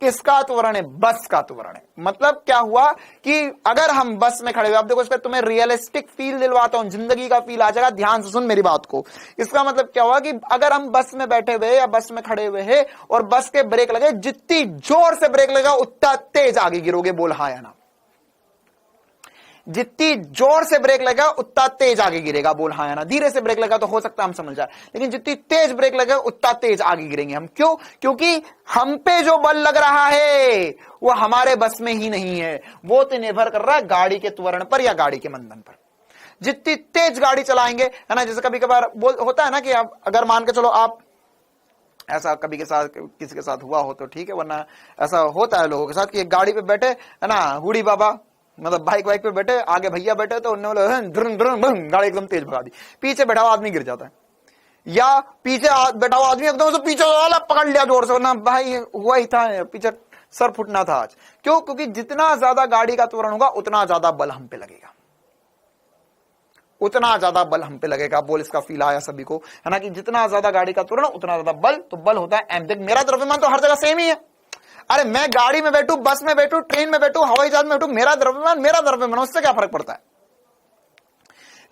किसका त्वरण है, बस का त्वरण है। मतलब क्या हुआ कि अगर हम बस में खड़े हुए, अब देखो इस पर तुम्हें रियलिस्टिक फील दिलवाता हूं, जिंदगी का फील आ जाएगा, ध्यान से सुन मेरी बात को। इसका मतलब क्या हुआ कि अगर हम बस में बैठे हुए या बस में खड़े हुए हैं और बस के ब्रेक लगे, जितनी जोर से ब्रेक लगा उतना तेज आगे गिरोगे, बोल हाँ या ना। जितनी जोर से ब्रेक लगा उतना तेज आगे गिरेगा, बोल हाँ या ना। धीरे से ब्रेक लगा तो हो सकता है हम समझ जाए, लेकिन जितनी तेज ब्रेक लगा उतना तेज आगे गिरेंगे हम। क्यों, क्योंकि हम पे जो बल लग रहा है वो हमारे बस में ही नहीं है, वो तो निर्भर कर रहा है गाड़ी के त्वरण पर या गाड़ी के मंदन पर। जितनी तेज गाड़ी चलाएंगे है ना, जैसे कभी कभार होता है ना कि आप अगर मान के चलो, आप ऐसा कभी के साथ किसी के साथ हुआ हो तो ठीक है, वरना ऐसा होता है लोगों के साथ कि एक गाड़ी पे बैठे है ना, हुडी बाबा, मतलब बाइक पे बैठे, आगे भैया बैठे, तो उन्होंने गाड़ी एकदम तेज भगा दी, पीछे बैठा हुआ आदमी गिर जाता है, या पीछे बैठा हुआ आदमी एकदम से पीछे वाला पकड़ लिया जोर से, वरना भाई हुआ ही था, पीछे सर फुटना था आज। क्यों, क्योंकि जितना ज्यादा गाड़ी का त्वरण होगा उतना ज्यादा बल हम पे लगेगा, उतना ज्यादा बल हम पे लगेगा। बोल इसका फील आया सभी को, है ना, कि जितना ज्यादा गाड़ी का त्वरण उतना ज्यादा बल, तो बल होता है m। देख मेरा द्रव्यमान तो हर जगह सेम ही है, अरे मैं गाड़ी में बैठू, बस में बैठू, ट्रेन में बैठू, हवाई जहाज में बैठू, मेरा द्रव्यमान उससे क्या फर्क पड़ता है।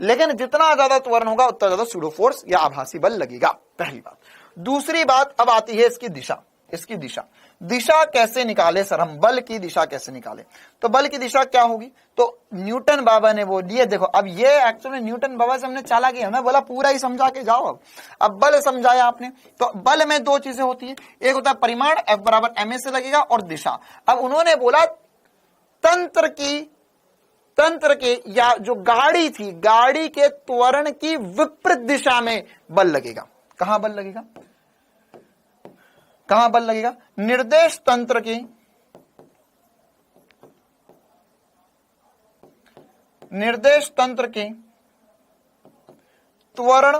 लेकिन जितना ज्यादा त्वरण होगा उतना ज्यादा सूडो फोर्स या आभासी बल लगेगा, पहली बात। दूसरी बात अब आती है इसकी दिशा। इसकी दिशा, दिशा कैसे निकाले सर हम, बल की दिशा कैसे निकाले? तो बल की दिशा क्या होगी? तो न्यूटन बाबा ने वो दिए, देखो अब ये एक्चुअली न्यूटन बाबा से हमने चालाकी, हमें बोला पूरा ही समझा के जाओ। अब बल समझाया आपने, तो बल में दो चीजें होती है, एक होता है परिमाण F बराबर ma से लगेगा, और दिशा। अब उन्होंने बोला तंत्र के या जो गाड़ी थी, गाड़ी के त्वरण की विपरीत दिशा में बल लगेगा। कहां बल लगेगा? कहां बल लगेगा? निर्देश तंत्र की, निर्देश तंत्र की त्वरण,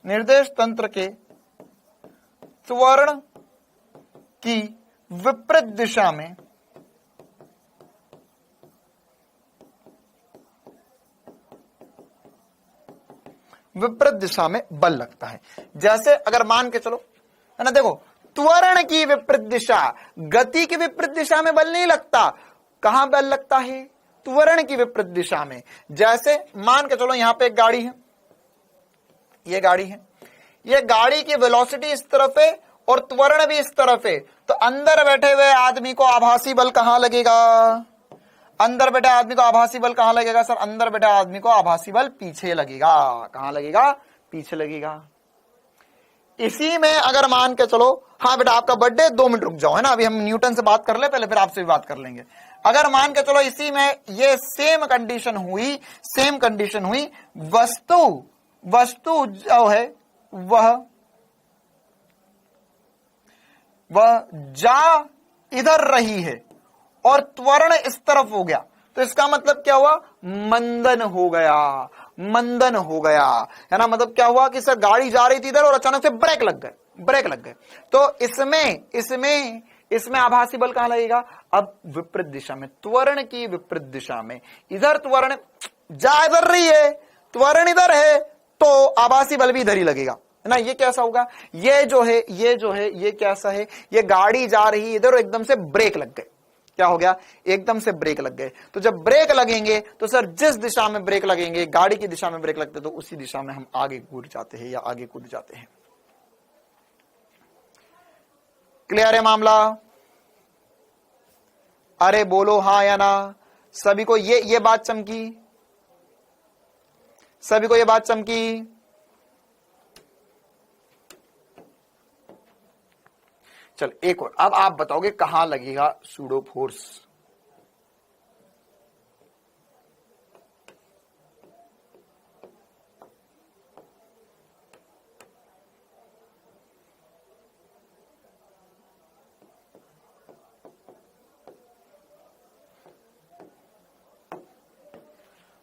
निर्देश तंत्र के त्वरण की विपरीत दिशा में बल लगता है। जैसे अगर मान के चलो, है ना, देखो त्वरण की विपरीत दिशा, गति की विपरीत दिशा में बल नहीं लगता। कहां बल लगता है? त्वरण की विपरीत दिशा में। जैसे मान के चलो यहां पे एक गाड़ी है, ये गाड़ी है, ये गाड़ी की वेलोसिटी इस तरफ है और त्वरण भी इस तरफ है, तो अंदर बैठे हुए आदमी को आभासी बल कहां लगेगा? अंदर बैठे आदमी को आभासी बल कहां लगेगा सर? अंदर बैठे आदमी को आभासी बल पीछे लगेगा। कहां लगेगा? पीछे लगेगा। इसी में अगर मान के चलो, हाँ बेटा आपका बर्थडे, 2 मिनट रुक जाओ, है ना, अभी हम न्यूटन से बात कर ले पहले, फिर आपसे भी बात कर लेंगे। अगर मान के चलो इसी में ये सेम कंडीशन हुई, वस्तु जो है वह जा इधर रही है और त्वरण इस तरफ हो गया, तो इसका मतलब क्या हुआ? मंदन हो गया, है ना। मतलब क्या हुआ कि सर गाड़ी जा रही थी इधर और अचानक से ब्रेक लग गए। तो इसमें आभासी बल कहां लगेगा? अब विपरीत दिशा में, त्वरण की विपरीत दिशा में। इधर त्वरण जा इधर रही है, त्वरण इधर है, तो आभासी बल भी इधर ही लगेगा, है ना। ये कैसा होगा? ये कैसा है? ये गाड़ी जा रही है इधर और एकदम से ब्रेक लग गए। क्या हो गया? एकदम से ब्रेक लग गए। तो जब ब्रेक लगेंगे तो सर जिस दिशा में ब्रेक लगेंगे, गाड़ी की दिशा में ब्रेक लगते, तो उसी दिशा में हम आगे कूद जाते हैं या आगे कूद जाते हैं। क्लियर है मामला? अरे बोलो हाँ या ना। सभी को ये बात चमकी? सभी को ये बात चमकी? चल एक और, अब आप बताओगे कहां लगेगा सूडो फोर्स?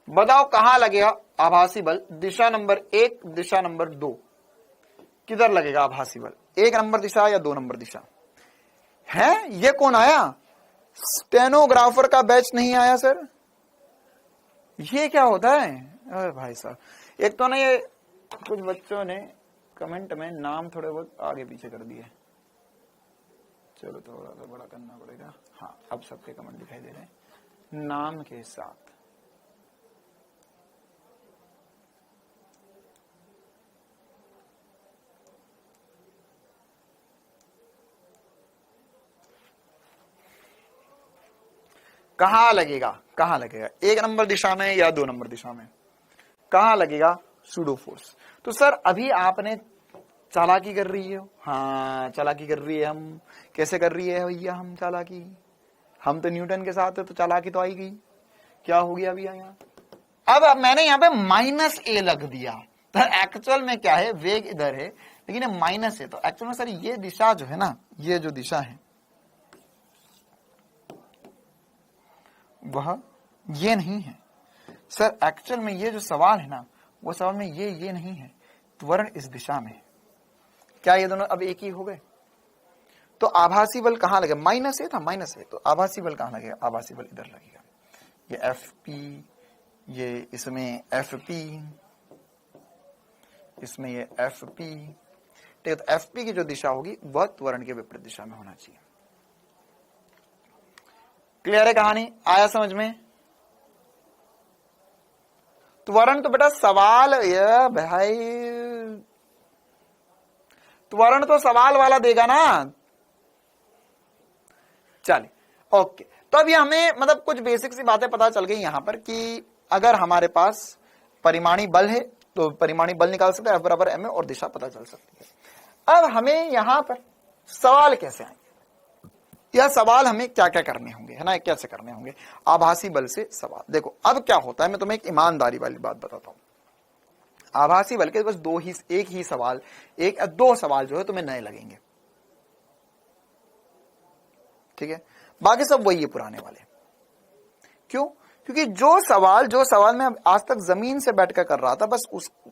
बताओ कहां लगेगा आभासी बल? दिशा नंबर 1, दिशा नंबर 2, किधर लगेगा आभासी बल? 1 नंबर दिशा या 2 नंबर दिशा? है ये कौन आया? स्टेनोग्राफर का बैच नहीं आया सर? ये क्या होता है? अरे भाई साहब, एक तो ना ये कुछ बच्चों ने कमेंट में नाम थोड़े बहुत आगे पीछे कर दिए। चलो थोड़ा सा बड़ा करना पड़ेगा। हाँ, अब सबके कमेंट दिखाई दे रहे हैं नाम के साथ। कहां लगेगा? 1 नंबर दिशा में या 2 नंबर दिशा में? कहां लगेगा सूडो फोर्स? तो सर अभी आपने चालाकी कर रही हो। हाँ चालाकी कर रही है। हम कैसे कर रही है भैया? हम चालाकी, हम तो न्यूटन के साथ है, तो चालाकी तो आई गई। क्या हो गया अभी यहाँ? अब मैंने यहाँ पे -a लग दिया। तो एक्चुअल में क्या है? वेग इधर है लेकिन माइनस है, तो एक्चुअल में सर ये दिशा जो है ना, ये जो दिशा है वह ये नहीं है सर। एक्चुअल में ये जो सवाल है ना, वो सवाल में ये नहीं है, त्वरण इस दिशा में। क्या ये दोनों अब एक ही हो गए? तो आभासी बल कहां लगेगा? -a था, -a, तो आभासी बल कहां लगेगा? आभासी बल इधर लगेगा। ये FP, ये इसमें FP, इसमें ये FP, ठीक है। तो FP की जो दिशा होगी वह त्वरण के विपरीत दिशा में होना चाहिए। क्लियर है कहानी? आया समझ में? त्वरण तो बेटा सवाल, ये भाई त्वरण तो सवाल वाला देगा ना। चलिए ओके, तो अभी हमें मतलब कुछ बेसिक सी बातें पता चल गई यहां पर कि अगर हमारे पास परिमाणी बल है तो परिमाणी बल निकाल सकते हैं, F बराबर m है, और दिशा पता चल सकती है। अब हमें यहां पर सवाल कैसे आएंगे, यह सवाल हमें क्या क्या करने होंगे, है ना, कैसे करने होंगे आभासी बल से सवाल। देखो अब क्या होता है, मैं तुम्हें एक ईमानदारी वाली बात बताता हूं। आभासी बल के बस एक ही सवाल, दो सवाल जो है तुम्हें नए लगेंगे, ठीक है, बाकी सब वही है पुराने वाले। क्यों? क्योंकि जो सवाल मैं आज तक जमीन से बैठकर कर रहा था, बस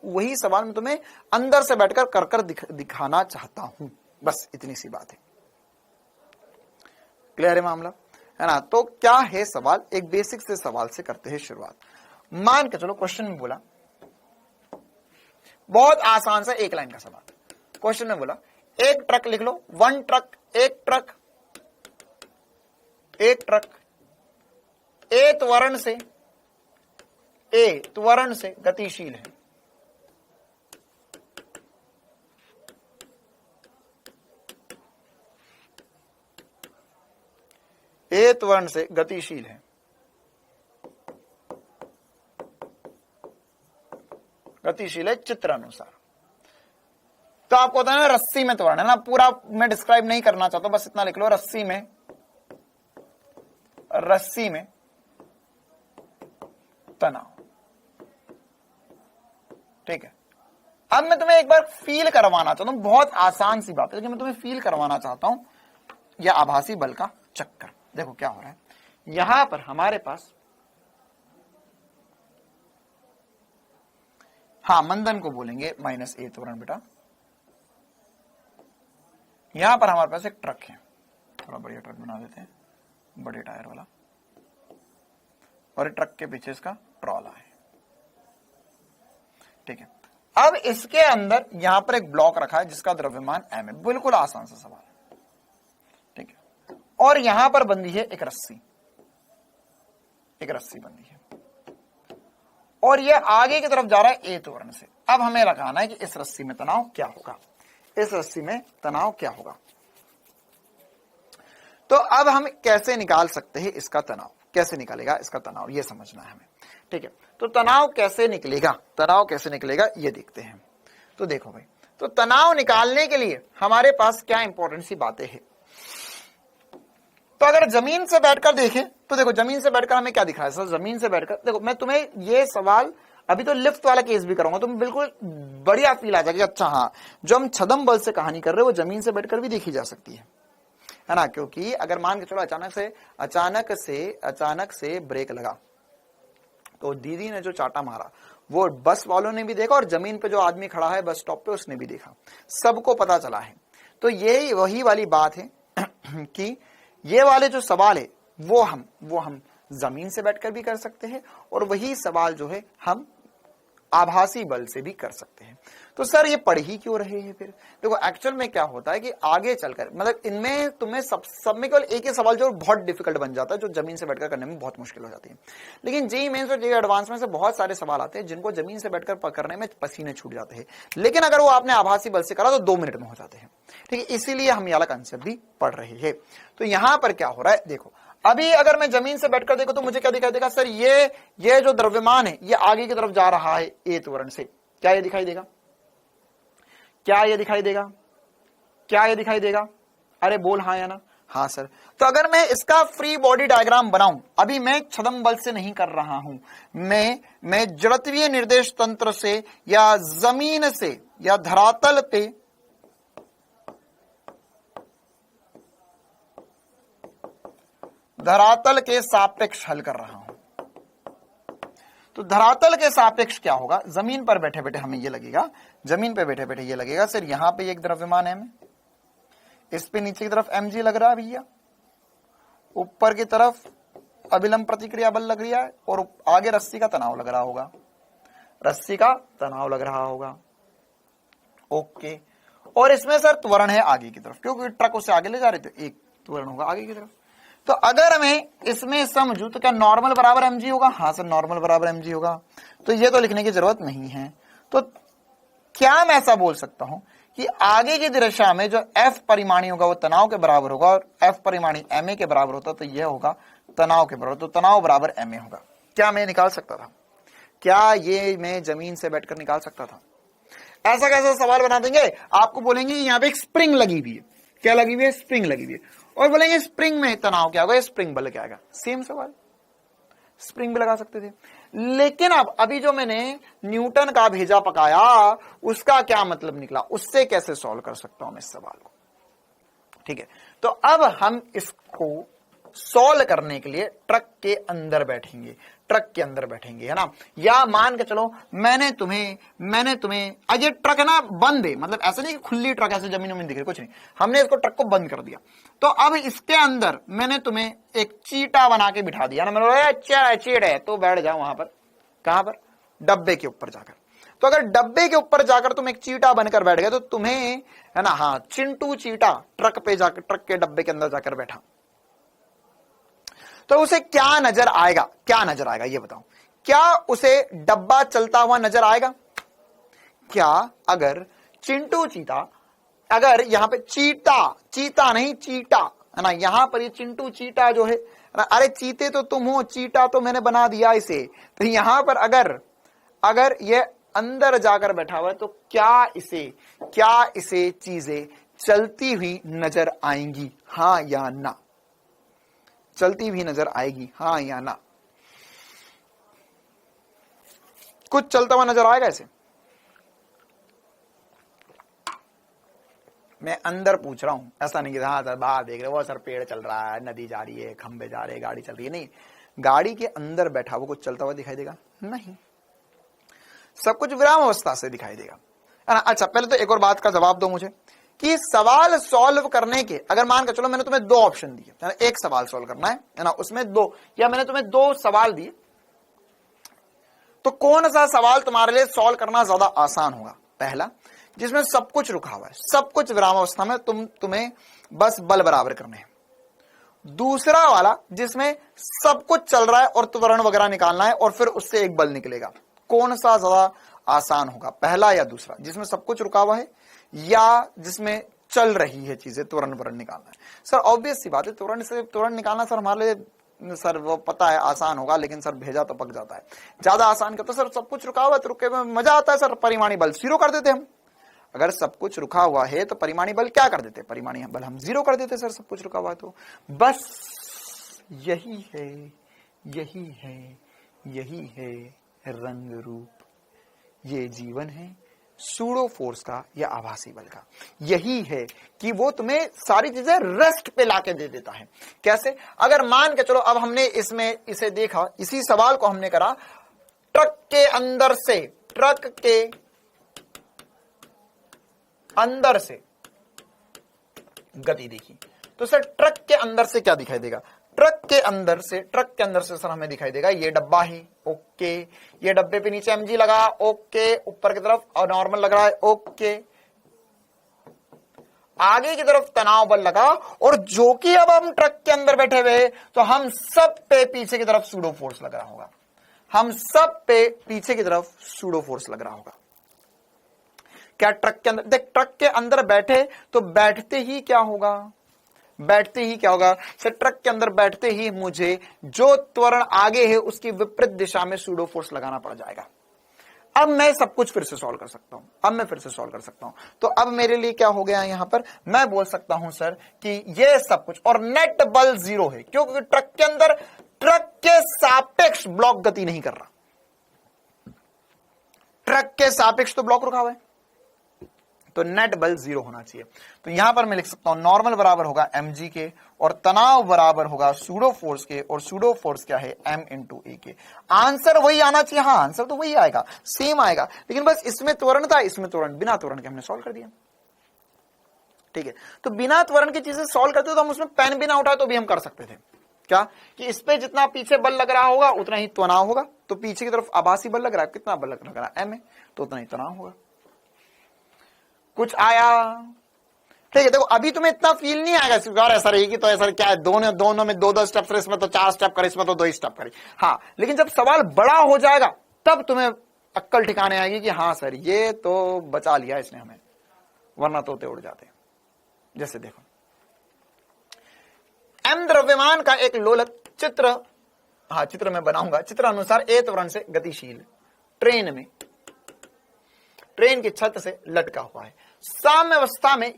वही सवाल मैं तुम्हें अंदर से बैठकर कर दिखाना चाहता हूं, बस इतनी सी बात है। क्लियर है मामला, है ना। तो क्या है सवाल, एक बेसिक से सवाल से करते हैं शुरुआत। मान के चलो क्वेश्चन में बोला, बहुत आसान सा एक लाइन का सवाल, क्वेश्चन में बोला एक ट्रक लिख लो, वन ट्रक, एक ट्रक ए त्वरण से गतिशील है। ए त्वरण से गतिशील है, चित्र अनुसार। तो आपको होता है ना रस्सी में त्वरण, है ना, पूरा मैं डिस्क्राइब नहीं करना चाहता, बस इतना लिख लो, रस्सी में तनाव, ठीक है। अब मैं तुम्हें एक बार फील करवाना चाहता हूं, बहुत आसान सी बात है, लेकिन मैं तुम्हें फील करवाना चाहता हूं यह आभासी बल का चक्कर। देखो क्या हो रहा है, यहां पर हमारे पास, हाँ मंदन को बोलेंगे माइनस ए त्वरण बेटा। यहां पर हमारे पास एक ट्रक है, थोड़ा बढ़िया ट्रक बना देते हैं, बड़े टायर वाला, और ट्रक के पीछे इसका ट्रॉला है, ठीक है। अब इसके अंदर यहां पर एक ब्लॉक रखा है जिसका द्रव्यमान m है, बिल्कुल आसान सा सवाल, ठीक है। और यहां पर बंधी है एक रस्सी बंधी है, और यह आगे की तरफ जा रहा है ए त्वरण से। अब हमें लगाना है कि इस रस्सी में तनाव क्या होगा, तो अब हम कैसे निकाल सकते हैं इसका तनाव, कैसे निकालेगा इसका तनाव, यह समझना है हमें, ठीक है। तो तनाव कैसे निकलेगा, ये देखते हैं। तो देखो भाई, तो तनाव निकालने के लिए हमारे पास क्या इंपॉर्टेंट सी बातें हैं। तो अगर जमीन से बैठकर देखें तो देखो, जमीन से बैठकर हमें क्या दिख रहा है सर, जमीन से बैठकर देखो, मैं तुम्हें ये सवाल अभी तो लिफ्ट वाला केस भी करूंगा, तुम बिल्कुल बढ़िया फील आ जाएगी, अच्छा हाँ जो हम छदम बल से कहानी कर रहे हैं वो जमीन से बैठकर भी देखी जा सकती है ना। क्योंकि अगर मान के चलो अचानक से ब्रेक लगा, तो दीदी ने जो चाटा मारा वो बस वालों ने भी देखा, और जमीन पे जो आदमी खड़ा है बस स्टॉप पे उसने भी देखा, सबको पता चला है। तो यही वही वाली बात है कि ये वाले जो सवाल है वो हम जमीन से बैठकर भी कर सकते हैं, और वही सवाल जो है हम आभासी बल से भी कर सकते हैं। तो सर ये पढ़ ही क्यों रहे हैं फिर? देखो एक्चुअल में क्या होता है कि आगे चलकर मतलब इनमें तुम्हें सब में केवल एक ही सवाल जो बहुत डिफिकल्ट बन जाता है, जो जमीन से बैठकर करने में बहुत मुश्किल हो जाती है। लेकिन जेईई मेंस और जेईई एडवांस में से बहुत सारे सवाल आते हैं जिनको जमीन से बैठकर करने में पसीने छूट जाते हैं, लेकिन अगर वो आपने आभासी बल से करा तो 2 मिनट में हो जाते हैं, ठीक है। इसीलिए हम ये वाला कंसेप्ट भी पढ़ रहे हैं। तो यहां पर क्या हो रहा है, देखो अभी अगर मैं जमीन से बैठकर देखो तो मुझे क्या दिखाई देगा सर, ये जो द्रव्यमान है ये आगे की तरफ जा रहा है ए त्वरण से, क्या ये दिखाई देगा, क्या ये दिखाई देगा, अरे बोल हाँ या ना, हाँ सर। तो अगर मैं इसका फ्री बॉडी डायग्राम बनाऊं, अभी मैं छदम बल से नहीं कर रहा हूं, मैं जड़त्वीय निर्देश तंत्र से या जमीन से या धरातल पे धरातल के सापेक्ष हल कर रहा हूं। तो धरातल के सापेक्ष क्या होगा, जमीन पर बैठे बैठे हमें ये लगेगा, सर यहां पे एक द्रव्यमान है, इस पे नीचे की तरफ mg लग रहा है भैया, ऊपर की तरफ अभिलंब प्रतिक्रिया बल लग रहा है, और आगे रस्सी का तनाव लग रहा होगा, ओके। और इसमें सर त्वरण है आगे की तरफ, क्योंकि ट्रक उसे आगे ले जा रहे थे, एक त्वरण होगा आगे की तरफ। तो अगर मैं इसमें समझू तो क्या नॉर्मल बराबर mg होगा, हाँ सर नॉर्मल बराबर mg होगा, तो ये तो लिखने की जरूरत नहीं है। तो क्या मैं ऐसा बोल सकता हूं कि आगे की दिशा में जो F परिमाणी होगा वो तनाव के बराबर होगा और F परिमाणी ma के बराबर होता तो यह होगा तनाव के बराबर, तो तनाव बराबर ma होगा। क्या मैं निकाल सकता था? क्या ये मैं जमीन से बैठकर निकाल सकता था? ऐसा कैसा सवाल बना देंगे, आपको बोलेंगे यहां पे एक स्प्रिंग लगी हुई है। क्या लगी हुई है? स्प्रिंग लगी हुई है। और बोलेंगे स्प्रिंग में तनाव क्या होगा? स्प्रिंग बल क्या आएगा? सेम सवाल, स्प्रिंग भी लगा सकते थे। लेकिन अब अभी जो मैंने न्यूटन का भेजा पकाया उसका क्या मतलब निकला, उससे कैसे सॉल्व कर सकता हूं मैं इस सवाल को? ठीक है, तो अब हम इसको सॉल्व करने के लिए ट्रक के अंदर बैठेंगे, ट्रक के अंदर बैठेंगे, है ना। या मान के चलो मैंने तुम्हें आज ये ट्रक है ना बंद है, मतलब ऐसा नहीं कि खुली ट्रक ऐसे जमीनों में दिख रही, कुछ नहीं, हमने इसको ट्रक को बंद कर दिया। तो अब इसके अंदर मैंने तुम्हें एक चीटा बना के बिठा दिया ना, मैंने चीड़ है तो बैठ जाओ वहां पर। कहां पर? डब्बे के ऊपर जाकर। तो अगर डब्बे के ऊपर जाकर तुम एक चीटा बनकर बैठ गए तो तुम्हें, है ना, हाँ, चिंटू चीटा ट्रक पे जाकर, ट्रक के डब्बे के अंदर जाकर बैठा, तो उसे क्या नजर आएगा? क्या नजर आएगा ये बताओ? क्या उसे डब्बा चलता हुआ नजर आएगा? क्या अगर चिंटू चीता, अगर यहां पे चीता नहीं चीटा, है ना, यहां पर ये चिंटू चीटा जो है ना, अरे चीते तो तुम हो, चीटा तो मैंने बना दिया इसे। तो यहां पर अगर ये अंदर जाकर बैठा हुआ है तो क्या इसे चीजें चलती हुई नजर आएंगी? हाँ या ना? चलती हुई नजर आएगी, हाँ या ना? कुछ चलता हुआ नजर आएगा इसे? मैं अंदर पूछ रहा हूं, ऐसा नहीं कि हाँ सर बाहर देख रहे हो सर, पेड़ चल रहा है, नदी जा रही है, खंबे जा रहे हैं, गाड़ी चल रही है। नहीं, गाड़ी के अंदर बैठा हुआ कुछ चलता हुआ दिखाई देगा? नहीं, सब कुछ विराम अवस्था से दिखाई देगा, है ना। अच्छा, पहले तो एक और बात का जवाब दो मुझे कि सवाल सॉल्व करने के, अगर मान के चलो मैंने तुम्हें दो ऑप्शन दिए, है ना, एक सवाल सॉल्व करना है ना, उसमें दो, या मैंने तुम्हें दो सवाल दिए, तो कौन सा सवाल तुम्हारे लिए सॉल्व करना ज्यादा आसान होगा? पहला, जिसमें सब कुछ रुका हुआ है, सब कुछ विराम अवस्था में, तुम्हें बस बल बराबर करने हैं। दूसरा वाला जिसमें सब कुछ चल रहा है और त्वरण वगैरह निकालना है और फिर उससे एक बल निकलेगा। कौन सा ज्यादा आसान होगा, पहला या दूसरा, जिसमें सब कुछ रुका हुआ है या जिसमें चल रही है चीजें, त्वरण वरण निकालना है? सर ऑब्वियस सी बात है, त्वरण निकालना सर हमारे लिए, सर वो पता है आसान होगा, लेकिन सर भेजा तो पक जाता है, ज्यादा आसान का। तो सर सब कुछ रुका हुआ है तो रुके में मजा आता है सर, परिमाणी बल जीरो कर देते हम। अगर सब कुछ रुका हुआ है तो परिमाणी बल क्या कर देते? परिमाणी बल हम जीरो कर देते सर, सब कुछ रुका हुआ है तो। बस यही है रंग रूप, ये जीवन है सूडो फोर्स का या आभासी बल का। यही है कि वो तुम्हें सारी चीजें रेस्ट पे लाके दे देता है। कैसे? अगर मान के चलो अब हमने इसमें इसे देखा, इसी सवाल को हमने करा ट्रक के अंदर से, ट्रक के अंदर से गति देखी, तो सर ट्रक के अंदर से क्या दिखाई देगा? ट्रक के अंदर से सर हमें दिखाई देगा ये डब्बा है, ओके, ये डब्बे पे नीचे mg लगा, ओके, ऊपर की तरफ और नॉर्मल लग रहा है, ओके, आगे की तरफ तनाव बल लगा, और जो कि अब हम ट्रक के अंदर बैठे हुए तो हम सब पे पीछे की तरफ सूडो फोर्स लग रहा होगा, हम सब पे पीछे की तरफ सूडो फोर्स लग रहा होगा। क्या ट्रक के अंदर, देख ट्रक के अंदर बैठे तो बैठते ही क्या होगा? सर ट्रक के अंदर बैठते ही मुझे जो त्वरण आगे है उसकी विपरीत दिशा में सूडो फोर्स लगाना पड़ जाएगा। अब मैं सब कुछ फिर से सॉल्व कर सकता हूं, तो अब मेरे लिए क्या हो गया यहां पर? मैं बोल सकता हूं सर कि ये सब कुछ और नेट बल जीरो है, क्योंकि ट्रक के अंदर ट्रक के सापेक्ष ब्लॉक गति नहीं कर रहा, ट्रक के सापेक्ष तो ब्लॉक रुका हुआ है, तो नेट बल जीरो होना चाहिए। तो यहां पर मैं लिख सकता हूं नॉर्मल बराबर होगा mg के और तनाव बराबर होगा सूडो फोर्स के, और सूडो फोर्स क्या है? m इंटू ए के। आंसर वही आना चाहिए, हाँ आंसर तो वही आएगा, सेम आएगा, लेकिन बस इसमें त्वरण था, इसमें त्वरण, बिना त्वरण के हमने सॉल्व कर दिया। ठीक है, तो बिना त्वरण की चीजें सॉल्व करते तो हम उसमें पेन भी ना उठाए तो भी हम कर सकते थे। क्या कि इस पे जितना पीछे बल लग रहा होगा उतना ही तनाव होगा, तो पीछे की तरफ आभासी बल लग रहा है, कितना बल लग रहा है? m है, तो उतना ही तनाव होगा। कुछ आया? ठीक है, देखो अभी तुम्हें इतना फील नहीं आएगा यार ऐसा रहेगी तो ऐसा क्या है, दोनों में दो स्टेप करे, इसमें तो 4 स्टेप करे, इसमें तो 2 स्टेप करे। हाँ, लेकिन जब सवाल बड़ा हो जाएगा तब तुम्हें अक्कल ठिकाने आएगी कि हाँ सर ये तो बचा लिया इसने हमें, वरना तोते उड़ जाते। जैसे देखो, एम द्रव्यमान का एक लोलक चित्र में बनाऊंगा, चित्र अनुसार ए त्वरण से गतिशील ट्रेन की छत से लटका हुआ है। साम्यावस्था में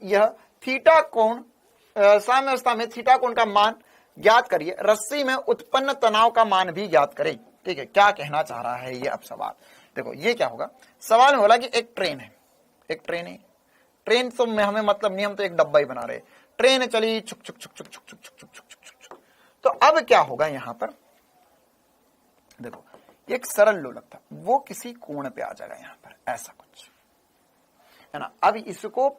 थीटा कोण का मान ज्ञात करिए, रस्सी में उत्पन्न तनाव का मान भी ज्ञात करें। ठीक है, क्या कहना चाह रहा है ये अब सवाल देखो, ये क्या होगा, सवाल में बोला कि एक ट्रेन है, ट्रेन तो में हमें मतलब नहीं, हम तो एक डब्बा ही बना रहे, ट्रेन चली छुक छुक छुक छुक छुक छुक छुक छुक छुक छुक। तो अब क्या होगा, यहां पर देखो एक सरल लोलक था, वो किसी कोण पे आ जाएगा यहां पर, ऐसा कुछ है ना। अब इसको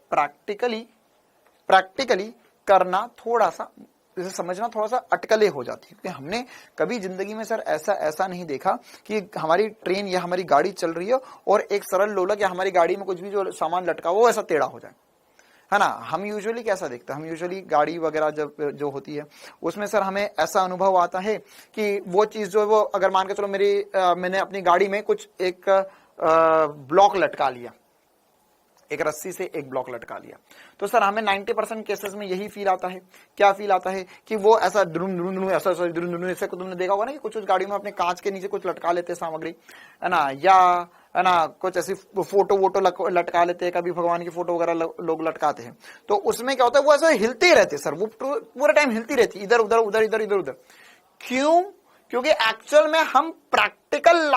प्रैक्टिकली करना थोड़ा सा, इसे समझना थोड़ा सा अटकले हो जाती है, क्योंकि हमने कभी जिंदगी में सर ऐसा नहीं देखा कि हमारी ट्रेन या हमारी गाड़ी चल रही है और एक सरल लोलक या हमारी गाड़ी में कुछ भी जो सामान लटका वो ऐसा टेढ़ा हो जाए, है ना। हम यूजुअली कैसा देखते हैं, हम यूजुअली गाड़ी वगैरह जो होती है उसमें सर हमें ऐसा अनुभव आता है कि वो चीज जो है वो, अगर मान के चलो मैंने अपनी गाड़ी में कुछ एक ब्लॉक लटका लिया, एक रस्सी से एक ब्लॉक लटका लिया, तो सर हमें 90% केसेस में यही फील आता है। क्या फील आता है कि वो ऐसा दुरुन ऐसा ऐसे को तुमने देखा होगा ना कि कुछ गाड़ियों में अपने कांच के नीचे कुछ लटका लेते हैं सामग्री, है ना, या है ना कुछ ऐसी फोटो लटका लेते हैं, कभी भगवान की फोटो वगैरह लोग लटकाते हैं। तो उसमें क्या होता है, वो ऐसे हिलते ही रहते सर, वो पूरे टाइम हिलती रहती, इधर उधर। क्यों? क्योंकि एक्चुअल में हम प्रैक्टिकल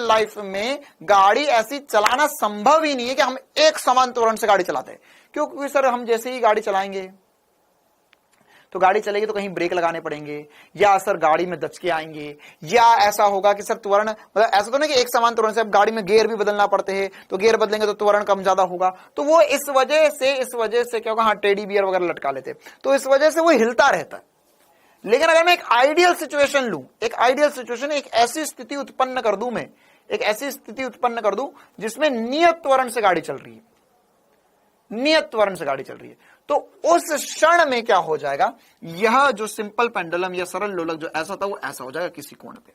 लाइफ में गाड़ी ऐसी चलाना संभव ही नहीं है कि हम एक समान त्वरण से गाड़ी चलाते हैं। क्योंकि सर हम जैसे ही गाड़ी चलाएंगे तो गाड़ी चलेगी तो कहीं ब्रेक लगाने पड़ेंगे, या सर गाड़ी में दचके आएंगे, या ऐसा होगा कि सर त्वरण, मतलब ऐसा तो नहीं कि एक समान त्वरण से, अब गाड़ी में गियर भी बदलना पड़ते हैं, तो गियर बदलेंगे तो त्वरण कम ज्यादा होगा, तो वो इस वजह से क्या होगा, हाँ टेडी बियर वगैरह लटका लेते, तो इस वजह से वो हिलता रहता है। लेकिन अगर मैं एक आइडियल सिचुएशन लूं, एक ऐसी स्थिति उत्पन्न कर दूं जिसमें नियत त्वरण से गाड़ी चल रही है, तो उस क्षण में क्या हो जाएगा, यह जो सिंपल पेंडुलम या सरल लोलक जो ऐसा था वो ऐसा हो जाएगा किसी कोण पे।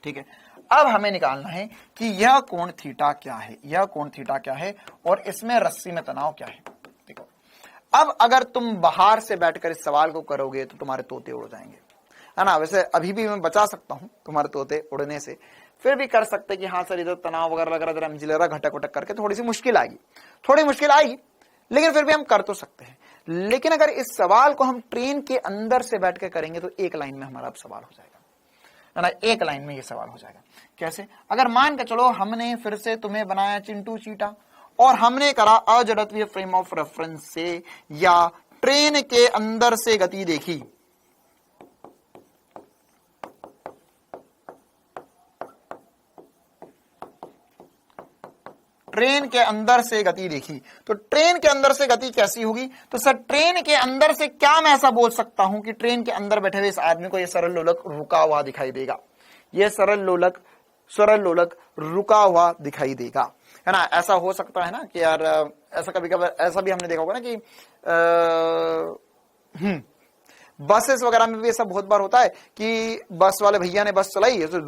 ठीक है, अब हमें निकालना है कि यह कोण थीटा क्या है और इसमें रस्सी में तनाव क्या है। देखो, अब अगर तुम बाहर से बैठकर इस सवाल को करोगे तो तुम्हारे तोते उड़ जाएंगे, है ना। वैसे अभी भी मैं बचा सकता हूं तुम्हारे तोते उड़ने से, फिर भी कर सकते कि हाँ सर इधर तनाव वगैरह लग रहा है, एमजी लग रहा, घटक करके थोड़ी मुश्किल आएगी, लेकिन फिर भी हम कर तो सकते हैं। लेकिन अगर इस सवाल को हम ट्रेन के अंदर से बैठ के करेंगे तो एक लाइन में हमारा अब सवाल हो जाएगा, है ना, एक लाइन में ये सवाल हो जाएगा। कैसे? अगर मान के चलो हमने फिर से तुम्हें बनाया चिंटू चीटा और हमने करा अजड़त्वीय फ्रेम ऑफ रेफरेंस से या ट्रेन के अंदर से गति देखी, ट्रेन के अंदर से गति देखी, तो ट्रेन के अंदर से गति कैसी होगी, तो सर ट्रेन के अंदर से क्या मैं ऐसा बोल सकता हूं कि ट्रेन के अंदर बैठे हुए इस आदमी को यह सरल लोलक रुका हुआ दिखाई देगा, यह सरल लोलक रुका हुआ दिखाई देगा, है ना। ऐसा हो सकता है ना कि यार ऐसा कभी ऐसा भी हमने देखा होगा ना कि बसेस वगैरह में भी ऐसा बहुत बार होता है कि बस वाले भैया ने बस चलाई ऐसे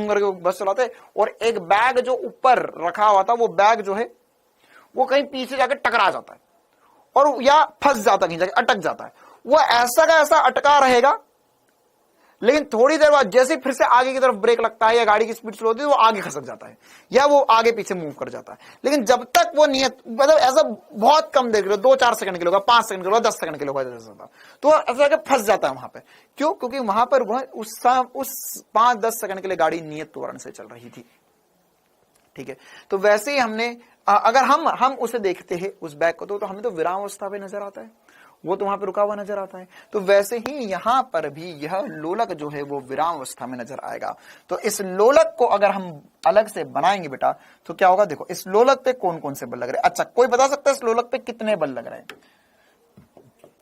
करके बस चलाते और एक बैग जो ऊपर रखा हुआ था वो बैग जो है वो कहीं पीछे जाकर टकरा जाता है और या फंस जाता है, कहीं जाकर अटक जाता है। वो ऐसा का ऐसा अटका रहेगा, लेकिन थोड़ी देर बाद जैसे फिर से आगे की तरफ ब्रेक लगता है या गाड़ी की स्पीड स्लो होती है वो आगे खसक जाता है या वो आगे पीछे मूव कर जाता है। लेकिन जब तक वो नियत, मतलब ऐसा बहुत कम देर के लिए 2-4 सेकंड के लिए होगा, 5 सेकंड के लिए होगा, 10 सेकंड के लिए होगा, तो ऐसा फंस जाता है वहां पे। क्यों? क्योंकि वहां पर वह उस 5-10 सेकंड के लिए गाड़ी नियत त्वरण से चल रही थी। ठीक है, तो वैसे ही हमने अगर हम उसे देखते हैं उस बैग को तो हमें तो विराम अवस्था पे नजर आता है, वो तो वहां पे रुका हुआ नजर आता है। तो वैसे ही यहां पर भी यह लोलक जो है वो विराम अवस्था में नजर आएगा। तो इस लोलक को अगर हम अलग से बनाएंगे बेटा तो क्या होगा, देखो इस लोलक पे कौन कौन से बल लग रहे हैं। अच्छा, कोई बता सकता है इस लोलक पे कितने बल लग रहे हैं?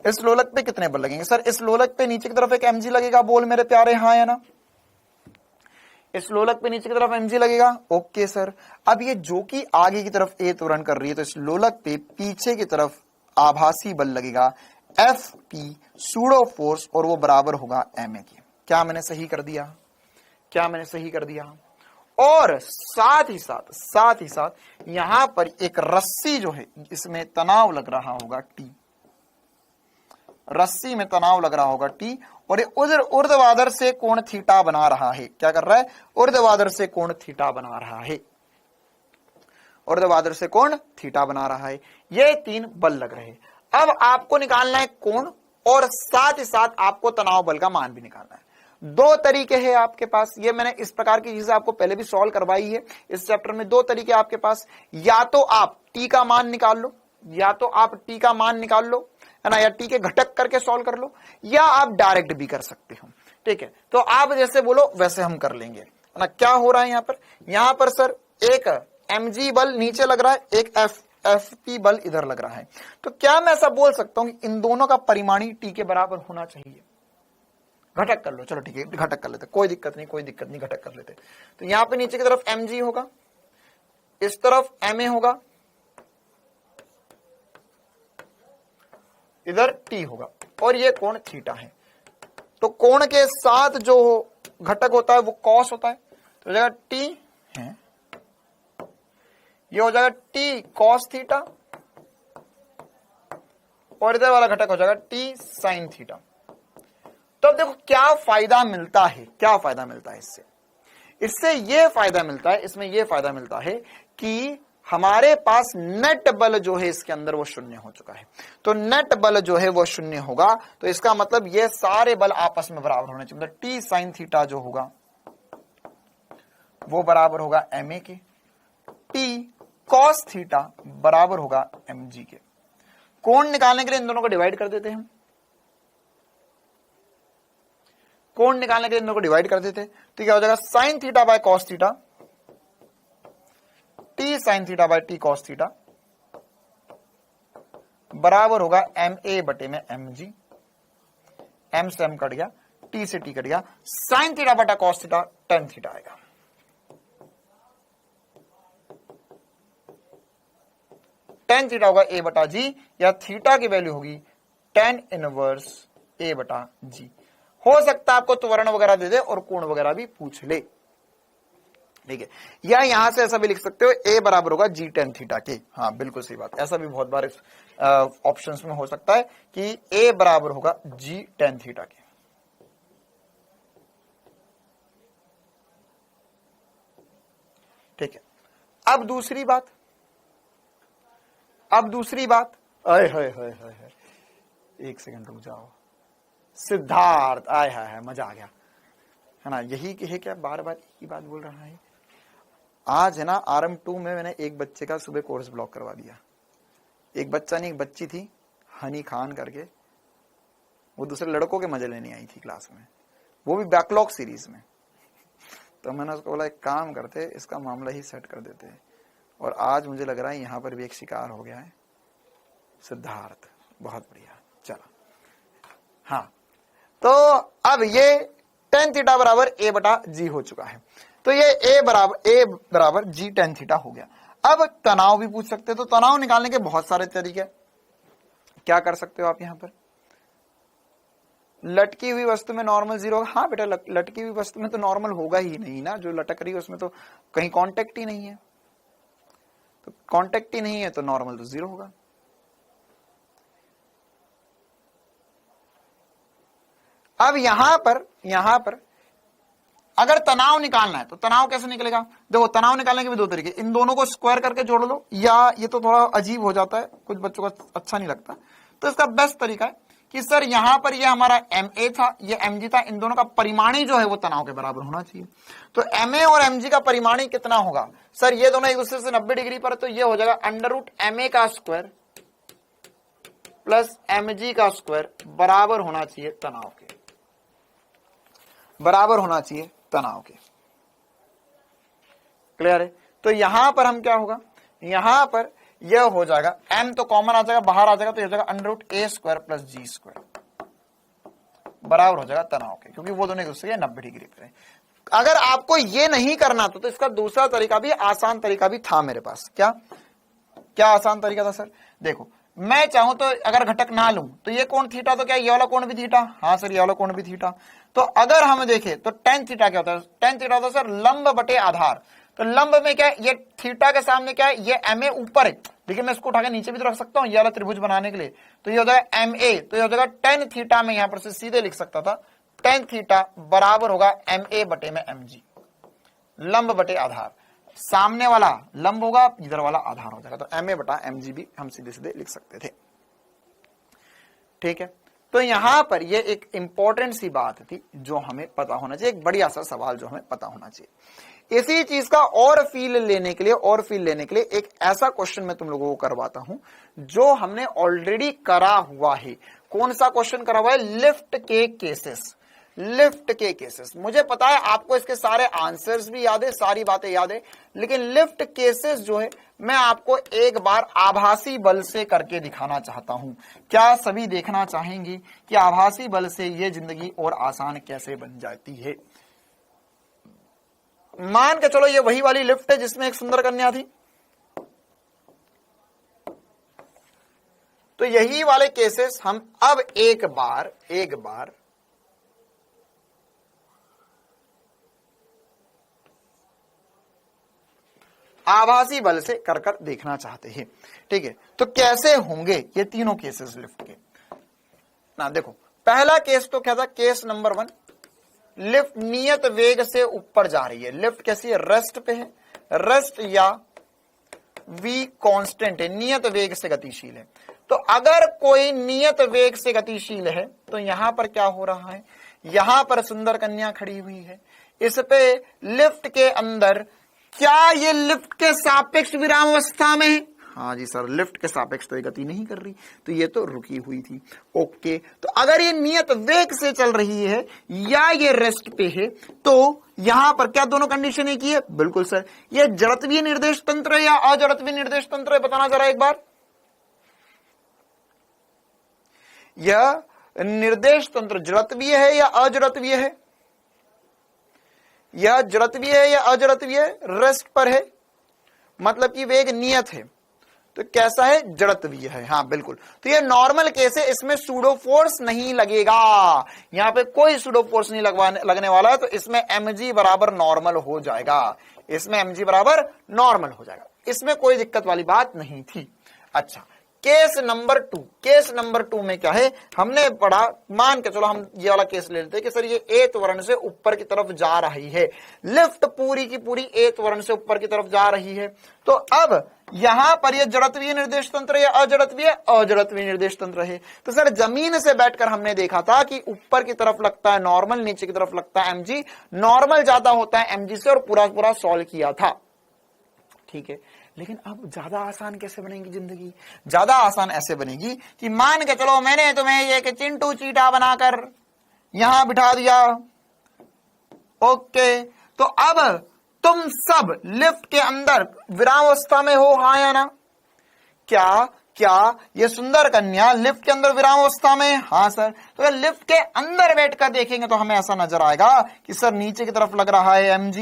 इस लोलक पे कितने बल लगेंगे? सर इस लोलक पे नीचे की तरफ एक mg लगेगा, बोल मेरे प्यारे हाँ या ना। इस लोलक पे नीचे की तरफ mg लगेगा, ओके सर। अब ये जो कि आगे की तरफ a त्वरण कर रही है तो इस लोलक पे पीछे की तरफ आभासी बल लगेगा Fp सूडो फोर्स और वो बराबर होगा ma के। क्या मैंने सही कर दिया? और साथ ही साथ यहां पर एक रस्सी जो है इसमें तनाव लग रहा होगा टी, रस्सी में तनाव लग रहा होगा टी, और ये ऊर्ध्वाधर से कोण थीटा बना रहा है। क्या कर रहा है? ऊर्ध्वाधर से कोण थीटा बना रहा है, ऊर्ध्वाधर से कोण थीटा बना रहा है। ये 3 बल लग रहे हैं। अब आपको निकालना है कोण और साथ ही साथ आपको तनाव बल का मान भी निकालना है। 2 तरीके हैं आपके पास, ये मैंने इस प्रकार की चीजें आपको पहले भी सॉल्व करवाई है इस चैप्टर में। 2 तरीके आपके पास, या तो आप टी का मान निकाल लो, या तो आप टी का मान निकाल लो, है ना, या टी के घटक करके सॉल्व कर लो, या आप डायरेक्ट भी कर सकते हो। ठीक है, तो आप जैसे बोलो वैसे हम कर लेंगे, है ना। क्या हो रहा है यहां पर सर एक mg बल नीचे लग रहा है, एक fp बल इधर लग रहा है। तो क्या मैं ऐसा बोल सकता हूं कि इन दोनों का परिमाणी टी के बराबर होना चाहिए? घटक कर लो, चलो ठीक है, घटक कर लेते, कोई दिक्कत नहीं, घटक कर लेते। तो यहां पे नीचे की तरफ mg होगा, इस तरफ ma होगा, इधर t होगा, और ये कोण थीटा है। तो कोण के साथ जो घटक होता है वो कॉस होता है, तो हो जाएगा t है, ये हो जाएगा t कॉस थीटा, और इधर वाला घटक हो जाएगा t साइन थीटा। तो अब देखो क्या फायदा मिलता है, क्या फायदा मिलता है इससे ये फायदा मिलता है, इसमें ये फायदा मिलता है कि हमारे पास नेट बल जो है इसके अंदर वो शून्य हो चुका है। तो नेट बल जो है वो शून्य होगा, तो इसका मतलब ये सारे बल आपस में बराबर होने चाहिए। मतलब टी साइन थीटा जो होगा वो बराबर होगा ma के, टी कॉस थीटा बराबर होगा mg के। कोण निकालने के लिए इन दोनों को डिवाइड कर देते हैं हम, कोण निकालने के लिए इन दोनों को डिवाइड कर देते हैं। तो क्या हो जाएगा? Sine theta by cos theta, T sine theta by T cos theta बराबर होगा ma बटे में mg, m से m कट गया, t से t कट गया, साइन थीटा बटा कॉस थीटा टेन थीटा आएगा। टेन थीटा होगा a बटा g, या थीटा की वैल्यू होगी टेन इनवर्स a बटा g। हो सकता है आपको त्वरण वगैरह दे दे और कोण वगैरह भी पूछ ले, ठीक है। या यहां से ऐसा भी लिख सकते हो a बराबर होगा g टेन थीटा के। हाँ बिल्कुल सही बात, ऐसा भी बहुत बार ऑप्शंस में हो सकता है कि a बराबर होगा g टेन थीटा के। ठीक है, अब दूसरी बात, आय हाय हाय हाय, एक सेकंड रुक जाओ। सिद्धार्थ, आय हाय, मजा आ गया, है ना। यही है क्या, बार बार एक ही बात बोल रहा है। आज है ना RM2 में मैंने एक बच्चे का सुबह कोर्स ब्लॉक करवा दिया। एक बच्चा नहीं, एक बच्ची थी, हनी खान करके, वो दूसरे लड़कों के मजे लेने आई थी क्लास में, वो भी बैकलॉग सीरीज में। तो मैंने उसको बोला एक काम करते, इसका मामला ही सेट कर देते हैं। और आज मुझे लग रहा है यहाँ पर भी एक शिकार हो गया है सिद्धार्थ, बहुत बढ़िया। चलो हाँ, तो अब ये टेन थीटा बराबर a बटा g हो चुका है। तो ये a बराबर g टेन थीटा हो गया। अब तनाव भी पूछ सकते हैं, तो तनाव निकालने के बहुत सारे तरीके। क्या कर सकते हो आप यहाँ पर? लटकी हुई वस्तु में नॉर्मल जीरो होगा। हाँ बेटा, लटकी हुई वस्तु में तो नॉर्मल होगा ही नहीं ना, जो लटक रही है उसमें तो कहीं कांटेक्ट ही नहीं है, तो कांटेक्ट ही नहीं है तो नॉर्मल तो जीरो होगा। अब यहां पर अगर तनाव निकालना है तो तनाव कैसे निकलेगा? देखो, तनाव निकालने के भी 2 तरीके, इन दोनों को स्क्वायर करके जोड़ लो, या ये तो थोड़ा अजीब हो जाता है, कुछ बच्चों को अच्छा नहीं लगता। तो इसका बेस्ट तरीका है कि सर यहां पर ये हमारा ma था, ये mg था, इन दोनों का परिमाणी जो है वो तनाव के बराबर होना चाहिए। तो ma और mg का परिमाणी कितना होगा? सर ये दोनों एक दूसरे से 90 डिग्री पर, तो ये हो जाएगा √ma का स्क्वायर प्लस mg का स्क्वायर बराबर होना चाहिए तनाव के, बराबर होना चाहिए तनाव के। क्लियर है? तो यहां पर हम क्या होगा, यहां पर यह हो जाएगा, m तो कॉमन आ जाएगा, बाहर आ जाएगा, तो यह हो जाएगा √a square plus g square बराबर हो जाएगा तनाव के, क्योंकि वो दोनों एक दूसरे के 90 डिग्री पर है। अगर आपको ये नहीं करना तो इसका दूसरा तरीका भी, आसान तरीका भी था मेरे पास। क्या आसान तरीका था सर? देखो, मैं चाहूं तो अगर घटक ना लूं तो ये कोण थीटा, तो क्या ये वाला कोण भी थीटा? हाँ सर, ये वाला कोण भी थीटा। तो अगर हम देखें तो टेन थीटा क्या होता है? टेन थीटा होता है सर लंब बटे आधार। तो लंब में क्या है, ये थीटा के सामने क्या है, ये एम ए ऊपर है, लेकिन मैं इसको उठा के नीचे भी तो रख सकता हूं ये वाला त्रिभुज बनाने के लिए। तो ये हो जाएगा एम ए, तो ये हो जाएगा टेन थीटा। में यहां पर से सीधे लिख सकता था टेन थीटा बराबर होगा एम ए बटे में एम जी, लंब बटे आधार। सामने वाला लंब होगा, इधर वाला आधार हो जाएगा, तो एम ए बटा एम जी भी हम सीधे सीधे लिख सकते थे। ठीक है, तो यहां पर ये एक इंपॉर्टेंट सी बात थी जो हमें पता होना चाहिए, एक बढ़िया सा सवाल जो हमें पता होना चाहिए। इसी चीज का और फील लेने के लिए एक ऐसा क्वेश्चन मैं तुम लोगों को करवाता हूं जो हमने ऑलरेडी करा हुआ है। कौन सा क्वेश्चन करा हुआ है? लिफ्ट के केसेस। लिफ्ट के केसेस, मुझे पता है आपको इसके सारे आंसर्स भी याद है, सारी बातें याद है, लेकिन लिफ्ट केसेस जो है मैं आपको एक बार आभासी बल से करके दिखाना चाहता हूं। क्या सभी देखना चाहेंगे कि आभासी बल से ये जिंदगी और आसान कैसे बन जाती है? मान के चलो ये वही वाली लिफ्ट है जिसमें एक सुंदर कन्या थी, तो यही वाले केसेस हम अब एक बार आभासी बल से कर देखना चाहते हैं। ठीक है, तो कैसे होंगे ये तीनों केसेस लिफ्ट के? ना देखो, पहला केस तो क्या था? केस नंबर 1, लिफ्ट नियत वेग से ऊपर जा रही है। लिफ्ट कैसी है? रेस्ट पे है, रेस्ट या v कांस्टेंट है, नियत वेग से गतिशील है। तो अगर कोई नियत वेग से गतिशील है तो यहां पर क्या हो रहा है? यहां पर सुंदर कन्या खड़ी हुई है, इस पे लिफ्ट के अंदर क्या ये लिफ्ट के सापेक्ष विरामावस्था में है? हाँ जी सर, लिफ्ट के सापेक्ष तो ये गति नहीं कर रही, तो ये तो रुकी हुई थी। ओके, तो अगर ये नियत वेग से चल रही है या ये रेस्ट पे है तो यहां पर क्या दोनों कंडीशन एक ही है? बिल्कुल सर। ये जड़त्वीय निर्देश तंत्र है या अजड़त्वीय निर्देश तंत्र है? बताना जरा एक बार। यह निर्देश तंत्र जड़त्वीय है या अजड़त्वीय है? यह जड़त्वीय है या अजड़त्वीय है? रेस्ट पर है, मतलब कि वेग नियत है, तो कैसा है? जड़त्वीय है। हाँ बिल्कुल, तो ये नॉर्मल केस है, इसमें सूडो फोर्स नहीं लगेगा, यहां पे कोई सूडो फोर्स नहीं लगने वाला है, तो इसमें mg बराबर नॉर्मल हो जाएगा, इसमें mg बराबर नॉर्मल हो जाएगा, इसमें कोई दिक्कत वाली बात नहीं थी। अच्छा, केस नंबर 2, केस नंबर 2 में क्या है? हमने पढ़ा, मान के चलो हम ये वाला केस ले लेते हैं कि सर ये ए त्वरण से ऊपर की तरफ जा रही है, लिफ्ट पूरी की पूरी ए त्वरण से ऊपर की तरफ जा रही है। तो अब यहां पर ये जड़त्वीय निर्देश तंत्र या अजड़त्वीय? अजड़त्वीय निर्देश तंत्र है। तो सर जमीन से बैठकर हमने देखा था कि ऊपर की तरफ लगता है नॉर्मल, नीचे की तरफ लगता है mg, नॉर्मल ज्यादा होता है mg से, और पूरा सॉल्व किया था। ठीक है, लेकिन अब ज्यादा आसान कैसे बनेगी जिंदगी? ज्यादा आसान ऐसे बनेगी कि मान के चलो मैंने तुम्हें ये कि चिंटू चीटा बनाकर यहां बिठा दिया। ओके, तो अब तुम सब लिफ्ट के अंदर विरामावस्था में हो, हाँ या ना? क्या ये सुंदर कन्या लिफ्ट के अंदर विरामावस्था में? हाँ सर। तो लिफ्ट के अंदर बैठकर देखेंगे तो हमें ऐसा नजर आएगा कि सर नीचे की तरफ लग रहा है mg,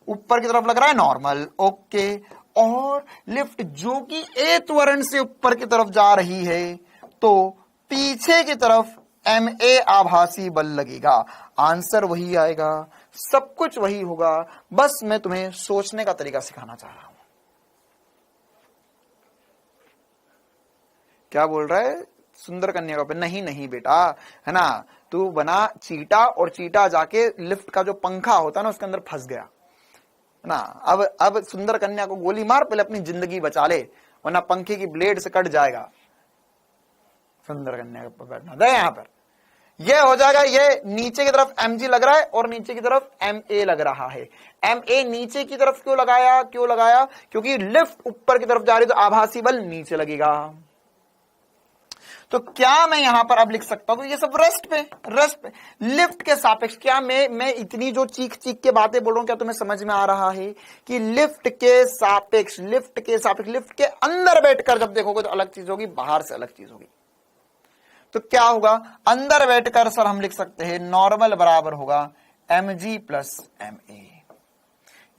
ऊपर की तरफ लग रहा है नॉर्मल। ओके, और लिफ्ट जो कि ए त्वरण से ऊपर की तरफ जा रही है तो पीछे की तरफ ma आभासी बल लगेगा। आंसर वही आएगा, सब कुछ वही होगा, बस मैं तुम्हें सोचने का तरीका सिखाना चाह रहा हूं। क्या बोल रहा है सुंदर कन्या का? नहीं बेटा, है ना, तू बना चीटा और चीटा जाके लिफ्ट का जो पंखा होता है ना उसके अंदर फंस गया ना। अब सुंदर कन्या को गोली मार, पहले अपनी जिंदगी बचा ले, वरना पंखे की ब्लेड से कट जाएगा। सुंदर कन्या पर बैठना दे, यहां पर ये हो जाएगा, ये नीचे की तरफ mg लग रहा है और नीचे की तरफ ma लग रहा है। ma नीचे की तरफ क्यों लगाया? क्योंकि लिफ्ट ऊपर की तरफ जा रही तो आभासी बल नीचे लगेगा। तो क्या मैं यहां पर अब लिख सकता हूं? ये सब रेस्ट पे लिफ्ट के सापेक्ष। क्या मैं इतनी जो चीख के बातें बोल रहा हूं, क्या तुम्हें समझ में आ रहा है कि लिफ्ट के सापेक्ष, लिफ्ट के अंदर बैठकर जब देखोगे तो अलग चीज होगी, बाहर से अलग चीज होगी। तो क्या होगा? अंदर बैठकर सर हम लिख सकते हैं नॉर्मल बराबर होगा mg प्लस ma,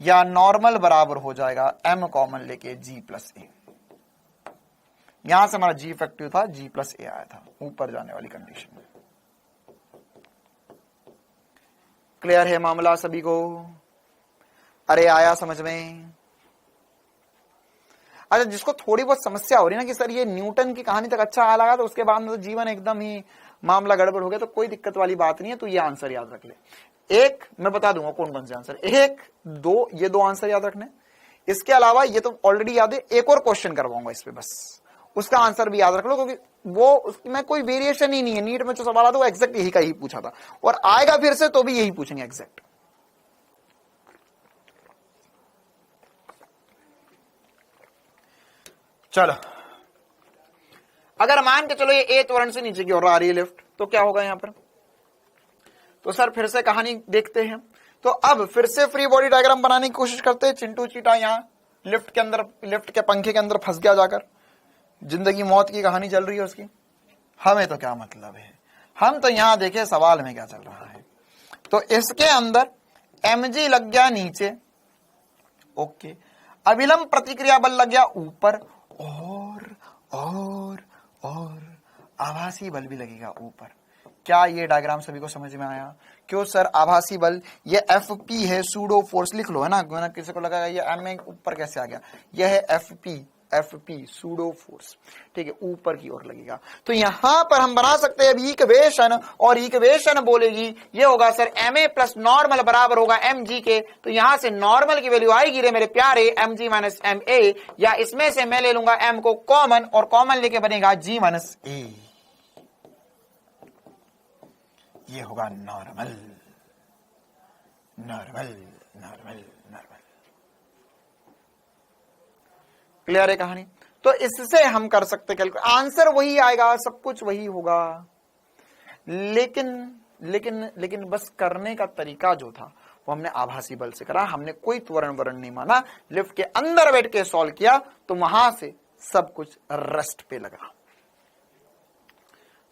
या नॉर्मल बराबर हो जाएगा m कॉमन लेके g प्लस a। यहां से हमारा जी इफेक्टिव था, जी प्लस ए आया था ऊपर जाने वाली कंडीशन में। क्लियर है मामला सभी को? अरे आया समझ में? अच्छा, जिसको थोड़ी बहुत समस्या हो रही है ना कि सर ये न्यूटन की कहानी तक अच्छा आ लगा तो उसके बाद में तो जीवन एकदम ही मामला गड़बड़ हो गया, तो कोई दिक्कत वाली बात नहीं है। तो ये आंसर याद रख ले। एक मैं बता दूंगा कौन कौन से आंसर, एक दो, ये दो आंसर याद रखने। इसके अलावा ये तो ऑलरेडी याद है, एक और क्वेश्चन करवाऊंगा इस पे, बस उसका आंसर भी याद रख लो, क्योंकि वो उसमें कोई वेरिएशन ही नहीं है। नीट में जो सवाल आता है वो एग्जैक्ट यही का ही पूछा था, और आएगा फिर से तो भी यही पूछेंगे एग्जैक्ट। चलो, अगर मान के चलो ये ए त्वरण से नीचे की ओर आ रही है लिफ्ट, तो क्या होगा यहां पर? तो सर फिर से कहानी देखते हैं। तो अब फिर से फ्री बॉडी डायग्राम बनाने की कोशिश करते हैं। चिंटू चीटा यहां लिफ्ट के अंदर, लिफ्ट के पंखे के अंदर फंस गया जाकर, जिंदगी मौत की कहानी चल रही है उसकी। हमें तो क्या मतलब है, हम तो यहां देखे सवाल में क्या चल रहा है। तो इसके अंदर mg लग गया नीचे, ओके, अविलंब प्रतिक्रिया बल लग गया ऊपर, और आभासी बल भी लगेगा ऊपर। क्या ये डायग्राम सभी को समझ में आया? क्यों सर आभासी बल, ये FP है, सूडो फोर्स लिख लो, है ना। किसी को लगा ये m ऊपर कैसे आ गया, यह है FP सूडो फोर्स, ठीक है, ऊपर की ओर लगेगा। तो यहां पर हम बना सकते हैं अभी इक्वेशन, और इक्वेशन बोलेगी ये होगा सर ma प्लस नॉर्मल बराबर होगा mg के। तो यहां से नॉर्मल की वैल्यू आएगी रे मेरे प्यारे mg माइनस ma, या इसमें से मैं ले लूंगा m को कॉमन, और कॉमन लेके बनेगा g माइनस a। ये होगा normal normal normal normal. Clear है कहानी? तो इससे हम कर सकते कैलकुलेट, आंसर वही आएगा, सब कुछ वही होगा, लेकिन बस करने का तरीका जो था वो हमने आभासी बल से करा। हमने कोई त्वरण वरण नहीं माना, लिफ्ट के अंदर बैठ के सॉल्व किया, तो वहां से सब कुछ रेस्ट पे लगा,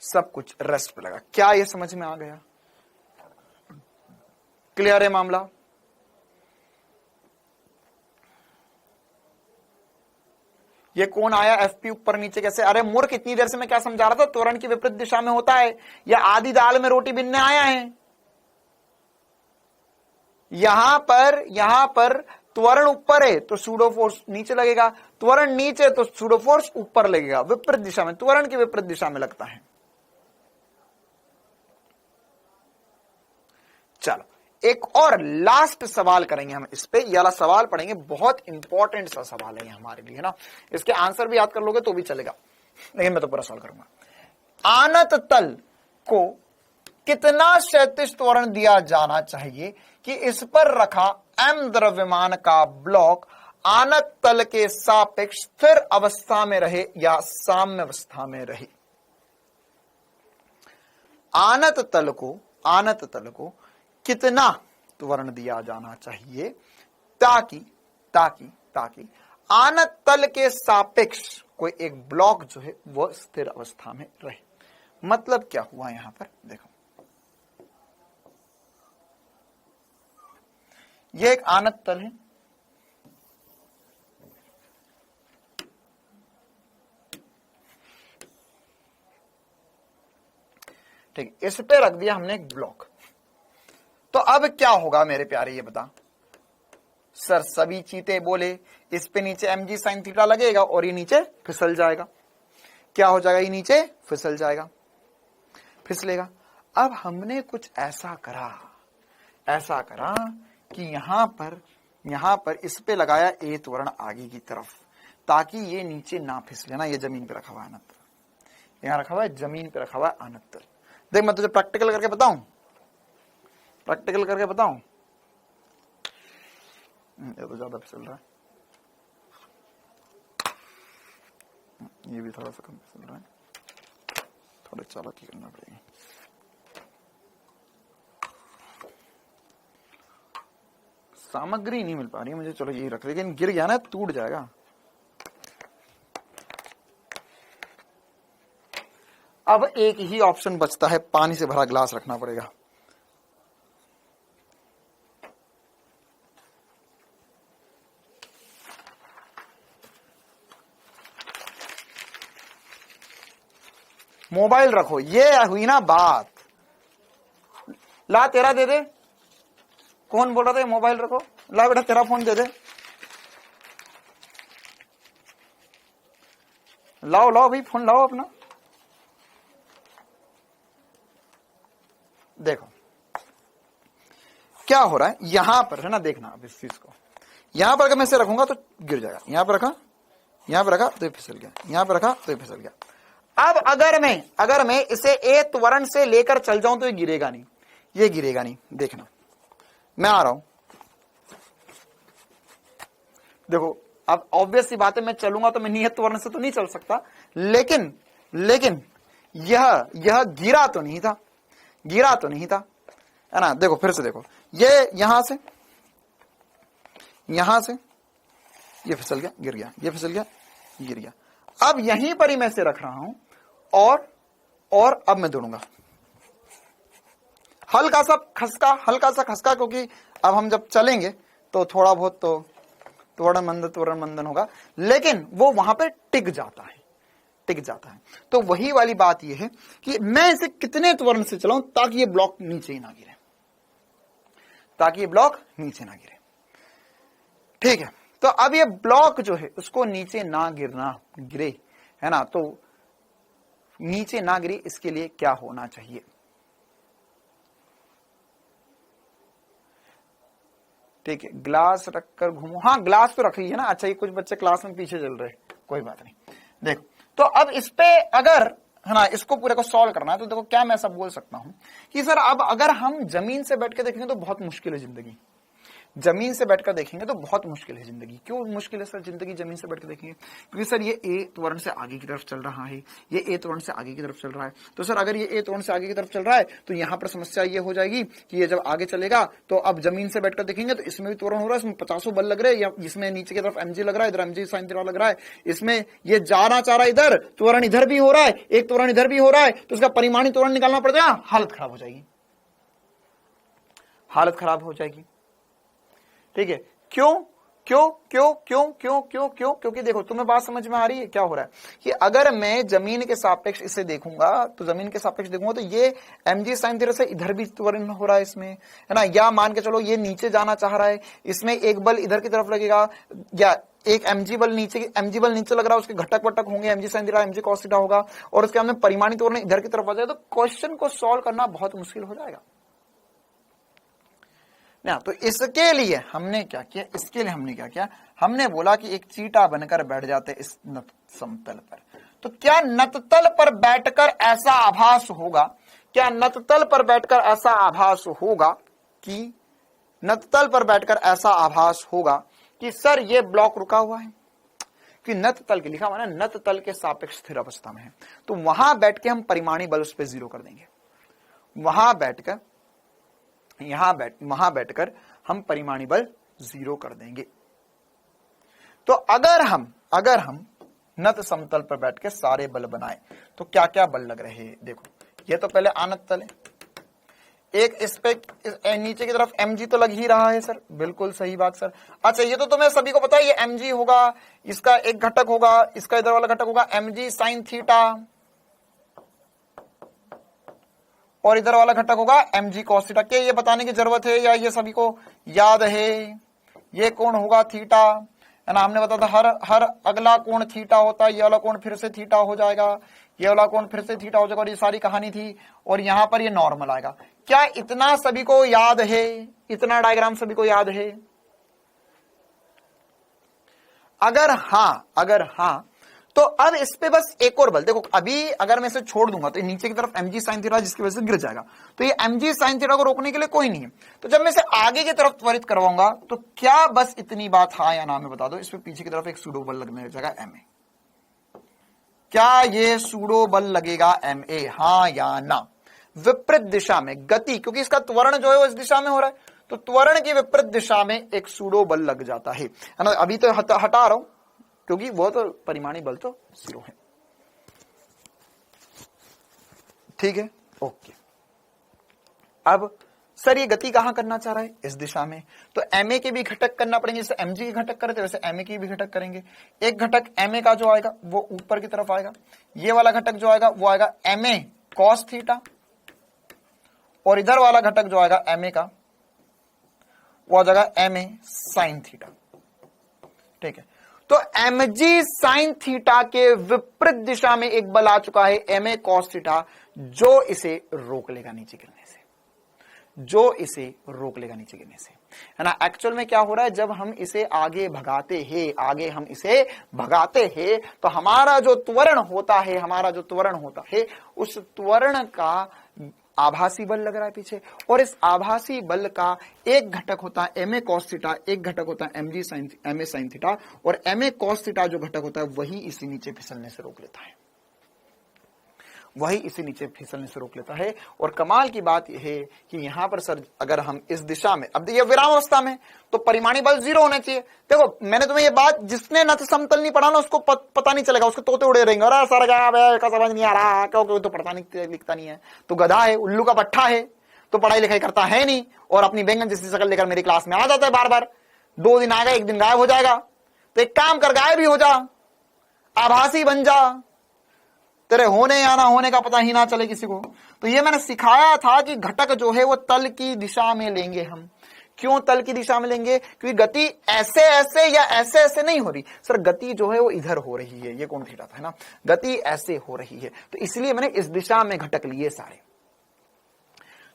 सब कुछ रेस्ट पे लगा। क्या ये समझ में आ गया? क्लियर है मामला? ये कौन आया FP ऊपर नीचे कैसे? अरे मूर्ख, इतनी देर से मैं क्या समझा रहा था, त्वरण की विपरीत दिशा में होता है, या आधी दाल में रोटी बिनने आया है। यहां पर त्वरण ऊपर है तो सूडो फोर्स नीचे लगेगा, त्वरण नीचे तो सूडो फोर्स ऊपर लगेगा, विपरीत दिशा में, त्वरण की विपरीत दिशा में लगता है। चलो एक और लास्ट सवाल करेंगे हम इस पे, ये वाला सवाल पढ़ेंगे, बहुत इंपॉर्टेंट सा सवाल है हमारे लिए, है ना। इसके आंसर भी याद कर लोगे तो भी चलेगा, लेकिन मैं तो पूरा सवाल करूंगा। आनत तल को कितना क्षैतिज त्वरण दिया जाना चाहिए कि इस पर रखा m द्रव्यमान का ब्लॉक आनत तल के सापेक्ष स्थिर अवस्था में रहे या साम्य अवस्था में रहे? आनत तल को कितना त्वरण दिया जाना चाहिए ताकि आनत तल के सापेक्ष कोई एक ब्लॉक जो है वह स्थिर अवस्था में रहे? मतलब क्या हुआ यहां पर देखो, यह एक आनत तल है, ठीक, इस पे रख दिया हमने एक ब्लॉक। तो अब क्या होगा मेरे प्यारे, ये बता। सर सभी चीते बोले इस पे नीचे mg sin थीटा लगेगा और ये नीचे फिसल जाएगा। क्या हो जाएगा? ये नीचे फिसल जाएगा, फिसलेगा। अब हमने कुछ ऐसा करा कि यहां पर इस पे लगाया ए त्वरण आगे की तरफ, ताकि ये नीचे ना फिसले ना। ये जमीन पे रखा हुआ है अनंत, यहां रखा हुआ है, जमीन पे रखा हुआ है अनंत। देख मैं तुझे प्रैक्टिकल करके बताऊं, ये तो ज्यादा फिसल रहा है, ये भी थोड़ा सा कम फिसल रहा है, थोड़ा चालाकी करना पड़ेगी। सामग्री नहीं मिल पा रही है मुझे, चलो यही रख, लेकिन गिर गया ना टूट जाएगा। अब एक ही ऑप्शन बचता है, पानी से भरा ग्लास रखना पड़ेगा। मोबाइल रखो, ये हुई ना बात। ला तेरा दे दे, कौन बोल रहा था मोबाइल रखो, ला बेटा तेरा फोन दे दे, लाओ लाओ भाई फोन लाओ अपना। देखो क्या हो रहा है यहां पर, है ना, देखना अब इस चीज को। यहां पर अगर मैं इसे रखूंगा तो गिर जाएगा, यहां पर रखा, यहां पर रखा तो ये फिसल गया, यहां पर रखा तो ये फिसल गया। अब अगर मैं इसे ए त्वरण से लेकर चल जाऊं तो ये गिरेगा नहीं, ये गिरेगा नहीं। देखना मैं आ रहा हूं, देखो अब ऑब्वियस सी बात है, मैं चलूंगा तो मैं नियत त्वरण से तो नहीं चल सकता, लेकिन यह गिरा तो नहीं था, गिरा तो नहीं था, है ना। देखो फिर से देखो, ये यहां से ये फिसल गया, गिर गया, ये फिसल गया, गिर गया। अब यहीं पर ही मैं इसे रख रहा हूं और अब मैं दौड़ूंगा, हल्का सा खसका, क्योंकि अब हम जब चलेंगे तो थोड़ा बहुत तो त्वरण मंदन होगा, लेकिन वो वहां पर टिक जाता है। तो वही वाली बात ये है कि मैं इसे कितने त्वरण से चलाऊं ताकि ये ब्लॉक नीचे ना गिरे, ठीक है। तो अब ये ब्लॉक जो है उसको नीचे ना गिरे, है ना, तो नीचे ना गिरे इसके लिए क्या होना चाहिए? ठीक है, ग्लास रखकर घूमो, हाँ ग्लास तो रख ही है ना। अच्छा, ये कुछ बच्चे क्लास में पीछे चल रहे, कोई बात नहीं। देखो तो अब इस पे अगर, है ना, इसको पूरे को सॉल्व करना है तो देखो क्या मैं ऐसा बोल सकता हूं कि सर अब अगर हम जमीन से बैठ के देखेंगे तो बहुत मुश्किल है जिंदगी, जमीन से बैठकर देखेंगे तो बहुत मुश्किल है जिंदगी। क्यों मुश्किल है सर जिंदगी जमीन से बैठ के देखेंगे? क्योंकि सर ये ए त्वरण से आगे की तरफ चल रहा है, ये ए त्वरण से आगे की तरफ चल रहा है। तो सर अगर ये ए त्वरण से आगे की तरफ चल रहा है तो यहां पर समस्या ये हो जाएगी कि ये जब आगे चलेगा तो अब जमीन से बैठकर देखेंगे तो इसमें भी त्वरण हो रहा है, इसमें 50 बल लग रहे हैं, या इसमें नीचे की तरफ mg लग रहा है, इधर mg sin थीटा लग रहा है, इसमें ये जाना चाह रहा है इधर, त्वरण इधर भी हो रहा है, एक त्वरण इधर भी हो रहा है, तो इसका परिमाणी त्वरण निकालना पड़ जाएगा, हालत खराब हो जाएगी, हालत खराब हो जाएगी। ठीक है, क्यों? क्योंकि देखो तुम्हें बात समझ में आ रही है क्या हो रहा है कि अगर मैं जमीन के सापेक्ष इसे देखूंगा तो जमीन के सापेक्ष देखूंगा तो ये mg sin थीटा से इधर भी त्वरण हो रहा है इसमें, है ना, या मान के चलो ये नीचे जाना चाह रहा है, इसमें एक बल इधर की तरफ लगेगा, या एक mg बल नीचे लग रहा है, उसके घटक वटक होंगे, mg sin theta mg cos theta होगा, और उसके हमने परिमाणी त्वरण इधर की तरफ आ जाए तो क्वेश्चन को सॉल्व करना बहुत मुश्किल हो जाएगा ना। तो इसके लिए हमने क्या किया, हमने बोला कि एक चीटा बनकर बैठ जाते इस नत समतल पर। तो क्या नततल पर बैठकर ऐसा आभास होगा, कि सर ये ब्लॉक रुका हुआ है, कि नततल के लिखा हुआ है ना, नततल के सापेक्ष स्थिर अवस्था में है, तो वहां बैठ के हम परिमाणी बल उस पर 0 कर देंगे, वहां बैठकर हम परिमाणी बल 0 कर देंगे। तो अगर हम नत समतल पर बैठ के सारे बल बनाए तो क्या क्या बल लग रहे हैं? देखो ये तो पहले आनत तल है, एक इस पे नीचे की तरफ mg तो लग ही रहा है सर, बिल्कुल सही बात सर। अच्छा ये तो तुम्हें सभी को पता है, ये mg होगा, इसका एक घटक होगा, इसका इधर वाला घटक होगा mg sin थीटा, और इधर वाला घटक होगा mg cos थीटा। क्या ये बताने की जरूरत है या ये सभी को याद है? ये कोण होगा थीटा, है ना, हमने बताया था हर अगला कोण थीटा होता है, ये वाला कोण फिर से थीटा हो जाएगा, ये वाला कोण फिर से थीटा हो जाएगा, और ये सारी कहानी थी, और यहां पर ये नॉर्मल आएगा। क्या इतना सभी को याद है? इतना डायग्राम सभी को याद है? अगर हाँ तो अब इस पे बस एक और बल देखो, अभी अगर मैं इसे छोड़ दूंगा तो नीचे की तरफ mg sin थीटा जिसकी वजह से गिर जाएगा, तो ये mg sin थीटा को रोकने के लिए कोई नहीं है। तो जब मैं इसे आगे की तरफ त्वरित करवाऊंगा तो क्या बस इतनी बात हाँ या ना में बता दो, इस पे पीछे की तरफ एक सूडो बल लगने लगेगा ma। क्या ये सूडो बल लगेगा ma, हाँ या ना? विपरीत दिशा में गति, क्योंकि इसका त्वरण जो है वो इस दिशा में हो रहा है, तो त्वरण की विपरीत दिशा में एक सूडो बल लग जाता है ना। अभी तो हटा रहा हूं क्योंकि वो तो परिमाणी बल तो 0 है, ठीक है, ओके। अब सर ये गति कहां करना चाह रहा है, इस दिशा में, तो ma के भी घटक करना पड़ेंगे, जैसे mg के घटक करे थे वैसे ma के भी घटक करेंगे। एक घटक ma का जो आएगा वो ऊपर की तरफ आएगा, ये वाला घटक जो आएगा वो आएगा ma cos थीटा, और इधर वाला घटक जो आएगा ma का वो आ जाएगा ma sin थीटा। ठीक है, तो mg sin थीटा के विपरीत दिशा में एक बल आ चुका है ma cos थीटा, जो इसे रोक लेगा नीचे गिरने से, जो इसे रोक लेगा नीचे गिरने से, है ना। एक्चुअल में क्या हो रहा है, जब हम इसे आगे भगाते हैं, आगे हम इसे भगाते हैं, तो हमारा जो त्वरण होता है, हमारा जो त्वरण होता है, उस त्वरण का आभासी बल लग रहा है पीछे, और इस आभासी बल का एक घटक होता है ma cos थीटा, एक घटक होता है ma sin थीटा, और ma cos थीटा जो घटक होता है वही इसी नीचे फिसलने से रोक लेता है, वही इसे नीचे फिसलने से रोक लेता है। और कमाल की बात यह है कि यहां पर सर अगर हम इस दिशा में, अब ये विराम अवस्था में, तो परिमाणी बल 0 होना चाहिए। देखो मैंने तुम्हें ये बात, जिसने न तो समतल नहीं पढ़ा ना उसको पता नहीं चलेगा, उसके तोते उड़े रहेंगे, अरे सर क्या समझ नहीं आ रहा, क्योंकि तो पढ़ता नहीं लिखता नहीं है, तो गधा है, उल्लू का पट्टा है, तो पढ़ाई लिखाई करता है नहीं, और अपनी बैंगन जैसी शक्ल लेकर मेरी क्लास में आ जाता है बार बार, 2 दिन आएगा 1 दिन गायब हो जाएगा। तो एक काम कर, गायब ही हो जा, आभासी बन जा, तेरे होने या ना होने का पता ही ना चले किसी को। तो ये मैंने सिखाया था कि घटक जो है वो तल की दिशा में लेंगे हम। क्यों तल की दिशा में लेंगे, क्योंकि गति ऐसे ऐसे या ऐसे ऐसे नहीं हो रही सर, गति जो है वो इधर हो रही है, ये कोण थीटा था, है ना, गति ऐसे हो रही है, तो इसलिए मैंने इस दिशा में घटक लिए सारे।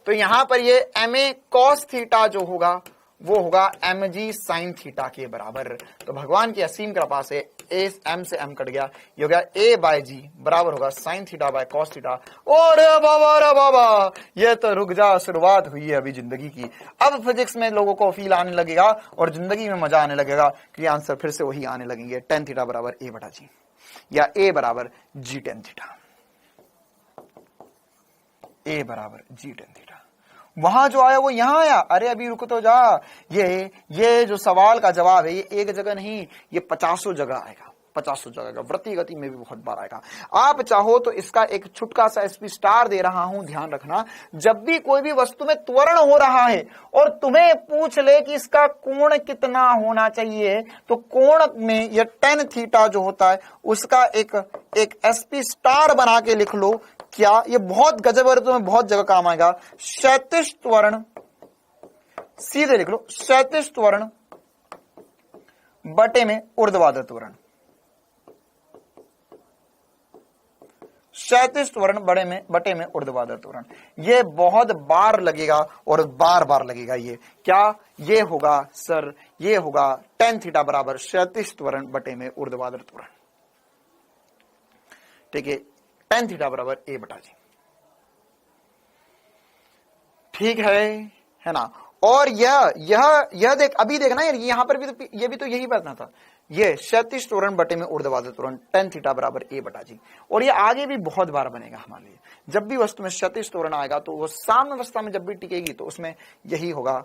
तो यहां पर ये ma cos थीटा जो होगा वो होगा mg sin थीटा के बराबर। तो भगवान की असीम कृपा से m से m कट गया, ये हो गया a बाय जी बराबर होगा sin theta by cos theta. और रे बाबा ये तो रुक जा, शुरुआत हुई है अभी जिंदगी की। अब फिजिक्स में लोगों को फील आने लगेगा और जिंदगी में मजा आने लगेगा कि आंसर फिर से वही आने लगेंगे, tan थीटा बराबर a बटा जी, या a बराबर g tan थीटा, a बराबर g tan थीटा। वहां जो आया वो यहां आया, अरे अभी रुको तो जा, ये जो सवाल का जवाब है ये एक जगह नहीं, ये 50 जगह आएगा, 50 जगह आएगा, वृत्ति गति में भी बहुत बार आएगा। आप चाहो तो इसका एक छुटका सा SP स्टार दे रहा हूं, ध्यान रखना, जब भी कोई भी वस्तु में त्वरण हो रहा है और तुम्हें पूछ ले कि इसका कोण कितना होना चाहिए, तो कोण में ये tan थीटा जो होता है उसका एक SP स्टार बना के लिख लो। क्या ये बहुत गजब है, तुम्हें बहुत जगह काम आएगा। क्षैतिज त्वरण, सीधे लिख लो क्षैतिज त्वरण बटे में ऊर्ध्वाधर त्वरण, क्षैतिज त्वरण बटे में ऊर्ध्वाधर त्वरण। ये बहुत बार लगेगा और बार बार लगेगा। ये क्या, ये होगा सर, ये होगा tan थीटा बराबर क्षैतिज त्वरण बटे में ऊर्ध्वाधर त्वरण। ठीक है, tan थीटा बराबर a बटा जी। ठीक है ना। और यह देख, अभी देखना यार, यहां पर भी ये भी तो यही बताना था, ये क्षैतिज त्वरण बटे में ऊर्ध्वाधर त्वरण, tan थीटा बराबर a बटा जी। और ये आगे भी बहुत बार बनेगा हमारे लिए, जब भी वस्तु में क्षैतिज त्वरण आएगा तो वो साम्य अवस्था में जब भी टिकेगी तो उसमें यही होगा,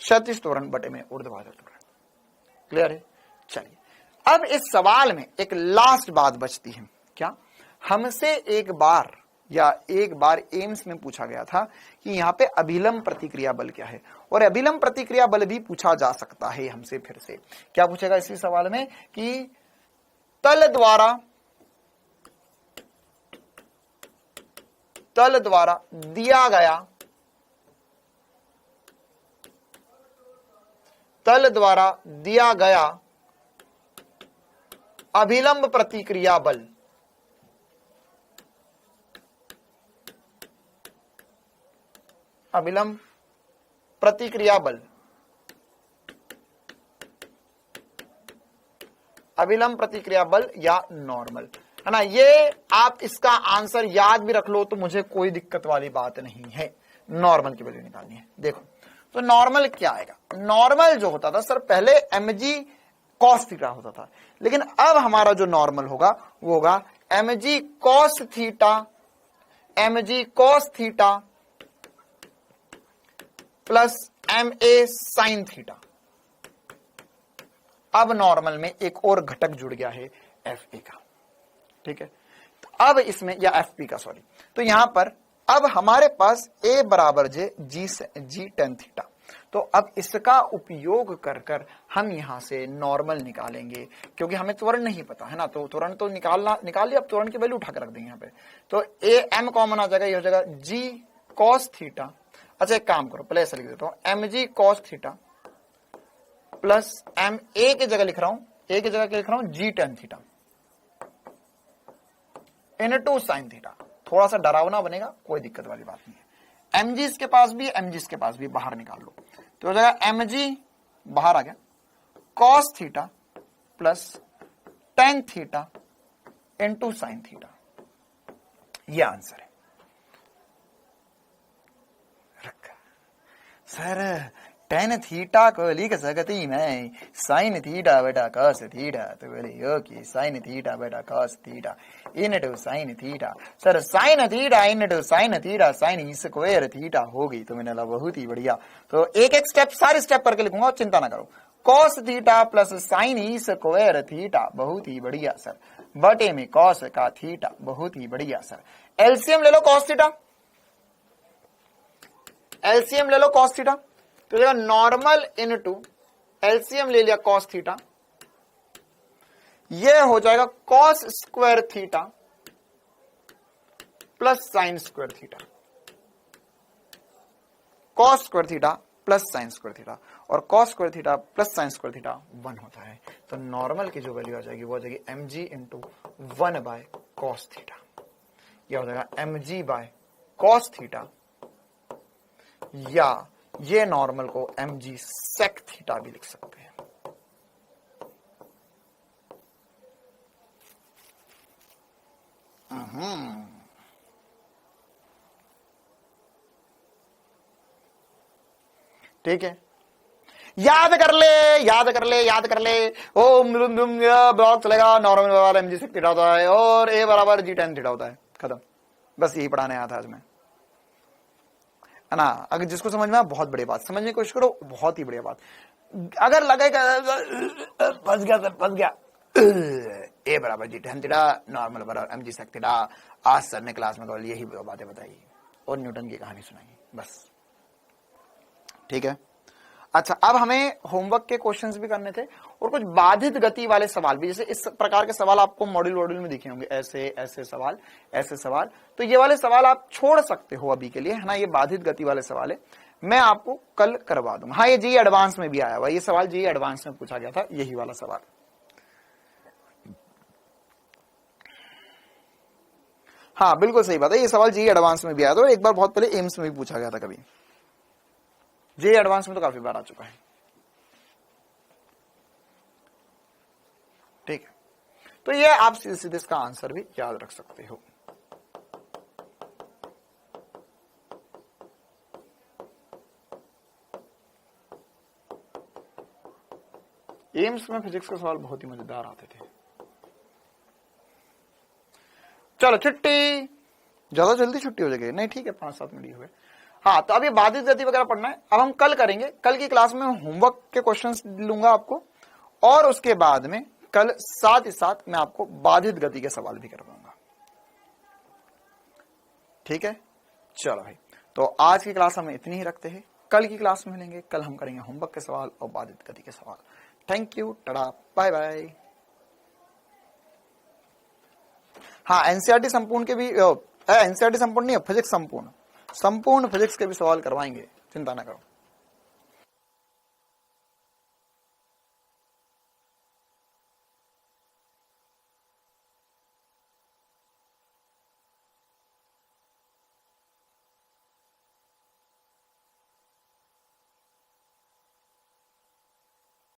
क्षैतिज त्वरण बटे में ऊर्ध्वाधर त्वरण। क्लियर है। चलिए अब इस सवाल में एक लास्ट बात बचती है। क्या, हमसे एक बार एम्स में पूछा गया था कि यहाँ पे अभिलंब प्रतिक्रिया बल क्या है, और अभिलंब प्रतिक्रिया बल भी पूछा जा सकता है हमसे फिर से। क्या पूछेगा इसी सवाल में कि तल द्वारा दिया गया अभिलंब प्रतिक्रिया बल या नॉर्मल, है ना। ये आप इसका आंसर याद भी रख लो तो मुझे कोई दिक्कत वाली बात नहीं है। नॉर्मल की वैल्यू निकालनी है। देखो तो नॉर्मल क्या आएगा, नॉर्मल जो होता था सर पहले mg cos थीटा होता था, लेकिन अब हमारा जो नॉर्मल होगा वो होगा mg cos theta plus ma sin theta. अब नॉर्मल में एक और घटक जुड़ गया है fa का। ठीक है, तो अब इसमें, या fp का, सॉरी, तो यहां पर अब हमारे पास a बराबर जे जी टेन थीटा, तो अब इसका उपयोग कर कर हम यहां से नॉर्मल निकालेंगे, क्योंकि हमें त्वरण नहीं पता है ना, तो त्वरण तो निकाल लिया, अब त्वरण की वैल्यू उठा कर रख देंगे यहाँ पे। तो ए एम कॉमन आ जाएगा, ये हो जाएगा जी कॉस थीटा। अच्छा एक काम करो, पहले ऐसा लिख देता हूं, m g cos theta plus m a की जगह लिख रहा हूं, ए की जगह क्या लिख रहा हूं, जी tan theta in sine theta. थोड़ा सा डरावना बनेगा, कोई दिक्कत वाली बात नहीं है। एम जी इसके पास भी, एम जी इसके पास भी, बाहर निकाल लो, तो हो जाएगा एम जी बाहर आ गया cos theta plus tan theta into sine theta, ये आंसर है। सर टेन थीटा को लिख सकती मैं साइन थीटा बेटा कॉस थीटा, तो बोले ओके साइन थीटा बेटा cos theta into sine theta. Sir sine theta into sine theta sine square theta होगी, तो मैंने बोला बहुत ही बढ़िया। तो एक एक स्टेप सारे स्टेप करके लिखूंगा, चिंता ना करो। Cos theta plus sine square theta, बहुत ही बढ़िया सर, बटे में कॉस का थीटा, बहुत ही बढ़िया सर। एलसीएम ले लो कॉस थीटा, एलसीएम ले लो कॉस थीटा, तो नॉर्मल इनटू एलसीएम ले लिया कॉस थीटा, ये हो जाएगा cos square theta plus sine square theta, cos square theta plus sine square theta, और cos square theta plus sine square theta 1 होता है। तो नॉर्मल की जो वैल्यू आ जाएगी वो आ जाएगी m g into 1 by cos theta, यह हो जाएगा m g by cos theta, या ये नॉर्मल को एम जी सेक थीटा भी लिख सकते हैं। ठीक है, याद कर ले, याद कर ले, याद कर ले। ओम ब्लॉक चलेगा, नॉर्मल बराबर एम जी सेक थीटा होता है और ए बराबर जी टेन थीटा होता है, खत्म। बस यही पढ़ाने आया था आज मैं, है ना। अगर जिसको समझ में आया बहुत बढ़िया बात, समझने की कोशिश करो, बहुत ही बढ़िया बात। अगर लगेगा फंस गया सर फंस गया, ए बराबर जी टेन थीटा नॉर्मल बराबर एम जी सेक थीटा, आज सर ने क्लास में केवल यही बातें बताई और न्यूटन की कहानी सुनाई, बस। ठीक है, अच्छा अब हमें होमवर्क के क्वेश्चंस भी करने थे और कुछ बाधित गति वाले सवाल भी, जैसे इस प्रकार के सवाल आपको मॉड्यूल में दिखे होंगे, ऐसे ऐसे सवाल, ऐसे सवाल, तो ये वाले सवाल आप छोड़ सकते हो अभी के लिए, है ना। ये बाधित गति वाले सवाल है, मैं आपको कल करवा दूंगा। हाँ, ये जी एडवांस में भी आया हुआ, ये सवाल जी एडवांस में पूछा गया था, यही वाला सवाल। हाँ बिल्कुल सही बात है, ये सवाल जी एडवांस में भी आया था और एक बार बहुत पहले एम्स में भी पूछा गया था कभी। जी एडवांस में तो काफी बार आ चुका है। ठीक है, तो ये आप सीधे सीधे इसका आंसर भी याद रख सकते हो। एम्स में फिजिक्स के सवाल बहुत ही मजेदार आते थे। चलो छुट्टी, ज्यादा जल्दी छुट्टी हो जाएगी, नहीं ठीक है 5-7 मिनट हुए। हाँ, तो अब ये बाधित गति वगैरह पढ़ना है, अब हम कल करेंगे। कल की क्लास में होमवर्क के क्वेश्चंस लूंगा आपको, और उसके बाद में कल साथ ही साथ मैं आपको बाधित गति के सवाल भी करवाऊंगा। ठीक है, चलो भाई, तो आज की क्लास हम इतनी ही रखते हैं, कल की क्लास में मिलेंगे। कल हम करेंगे होमवर्क के सवाल और बाधित गति के सवाल। थैंक यू, टाटा, बाय बाय। हाँ, एनसीईआरटी संपूर्ण के भी, एनसीईआरटी संपूर्ण नहीं, फिजिक्स संपूर्ण फिजिक्स के भी सवाल करवाएंगे, चिंता ना करो।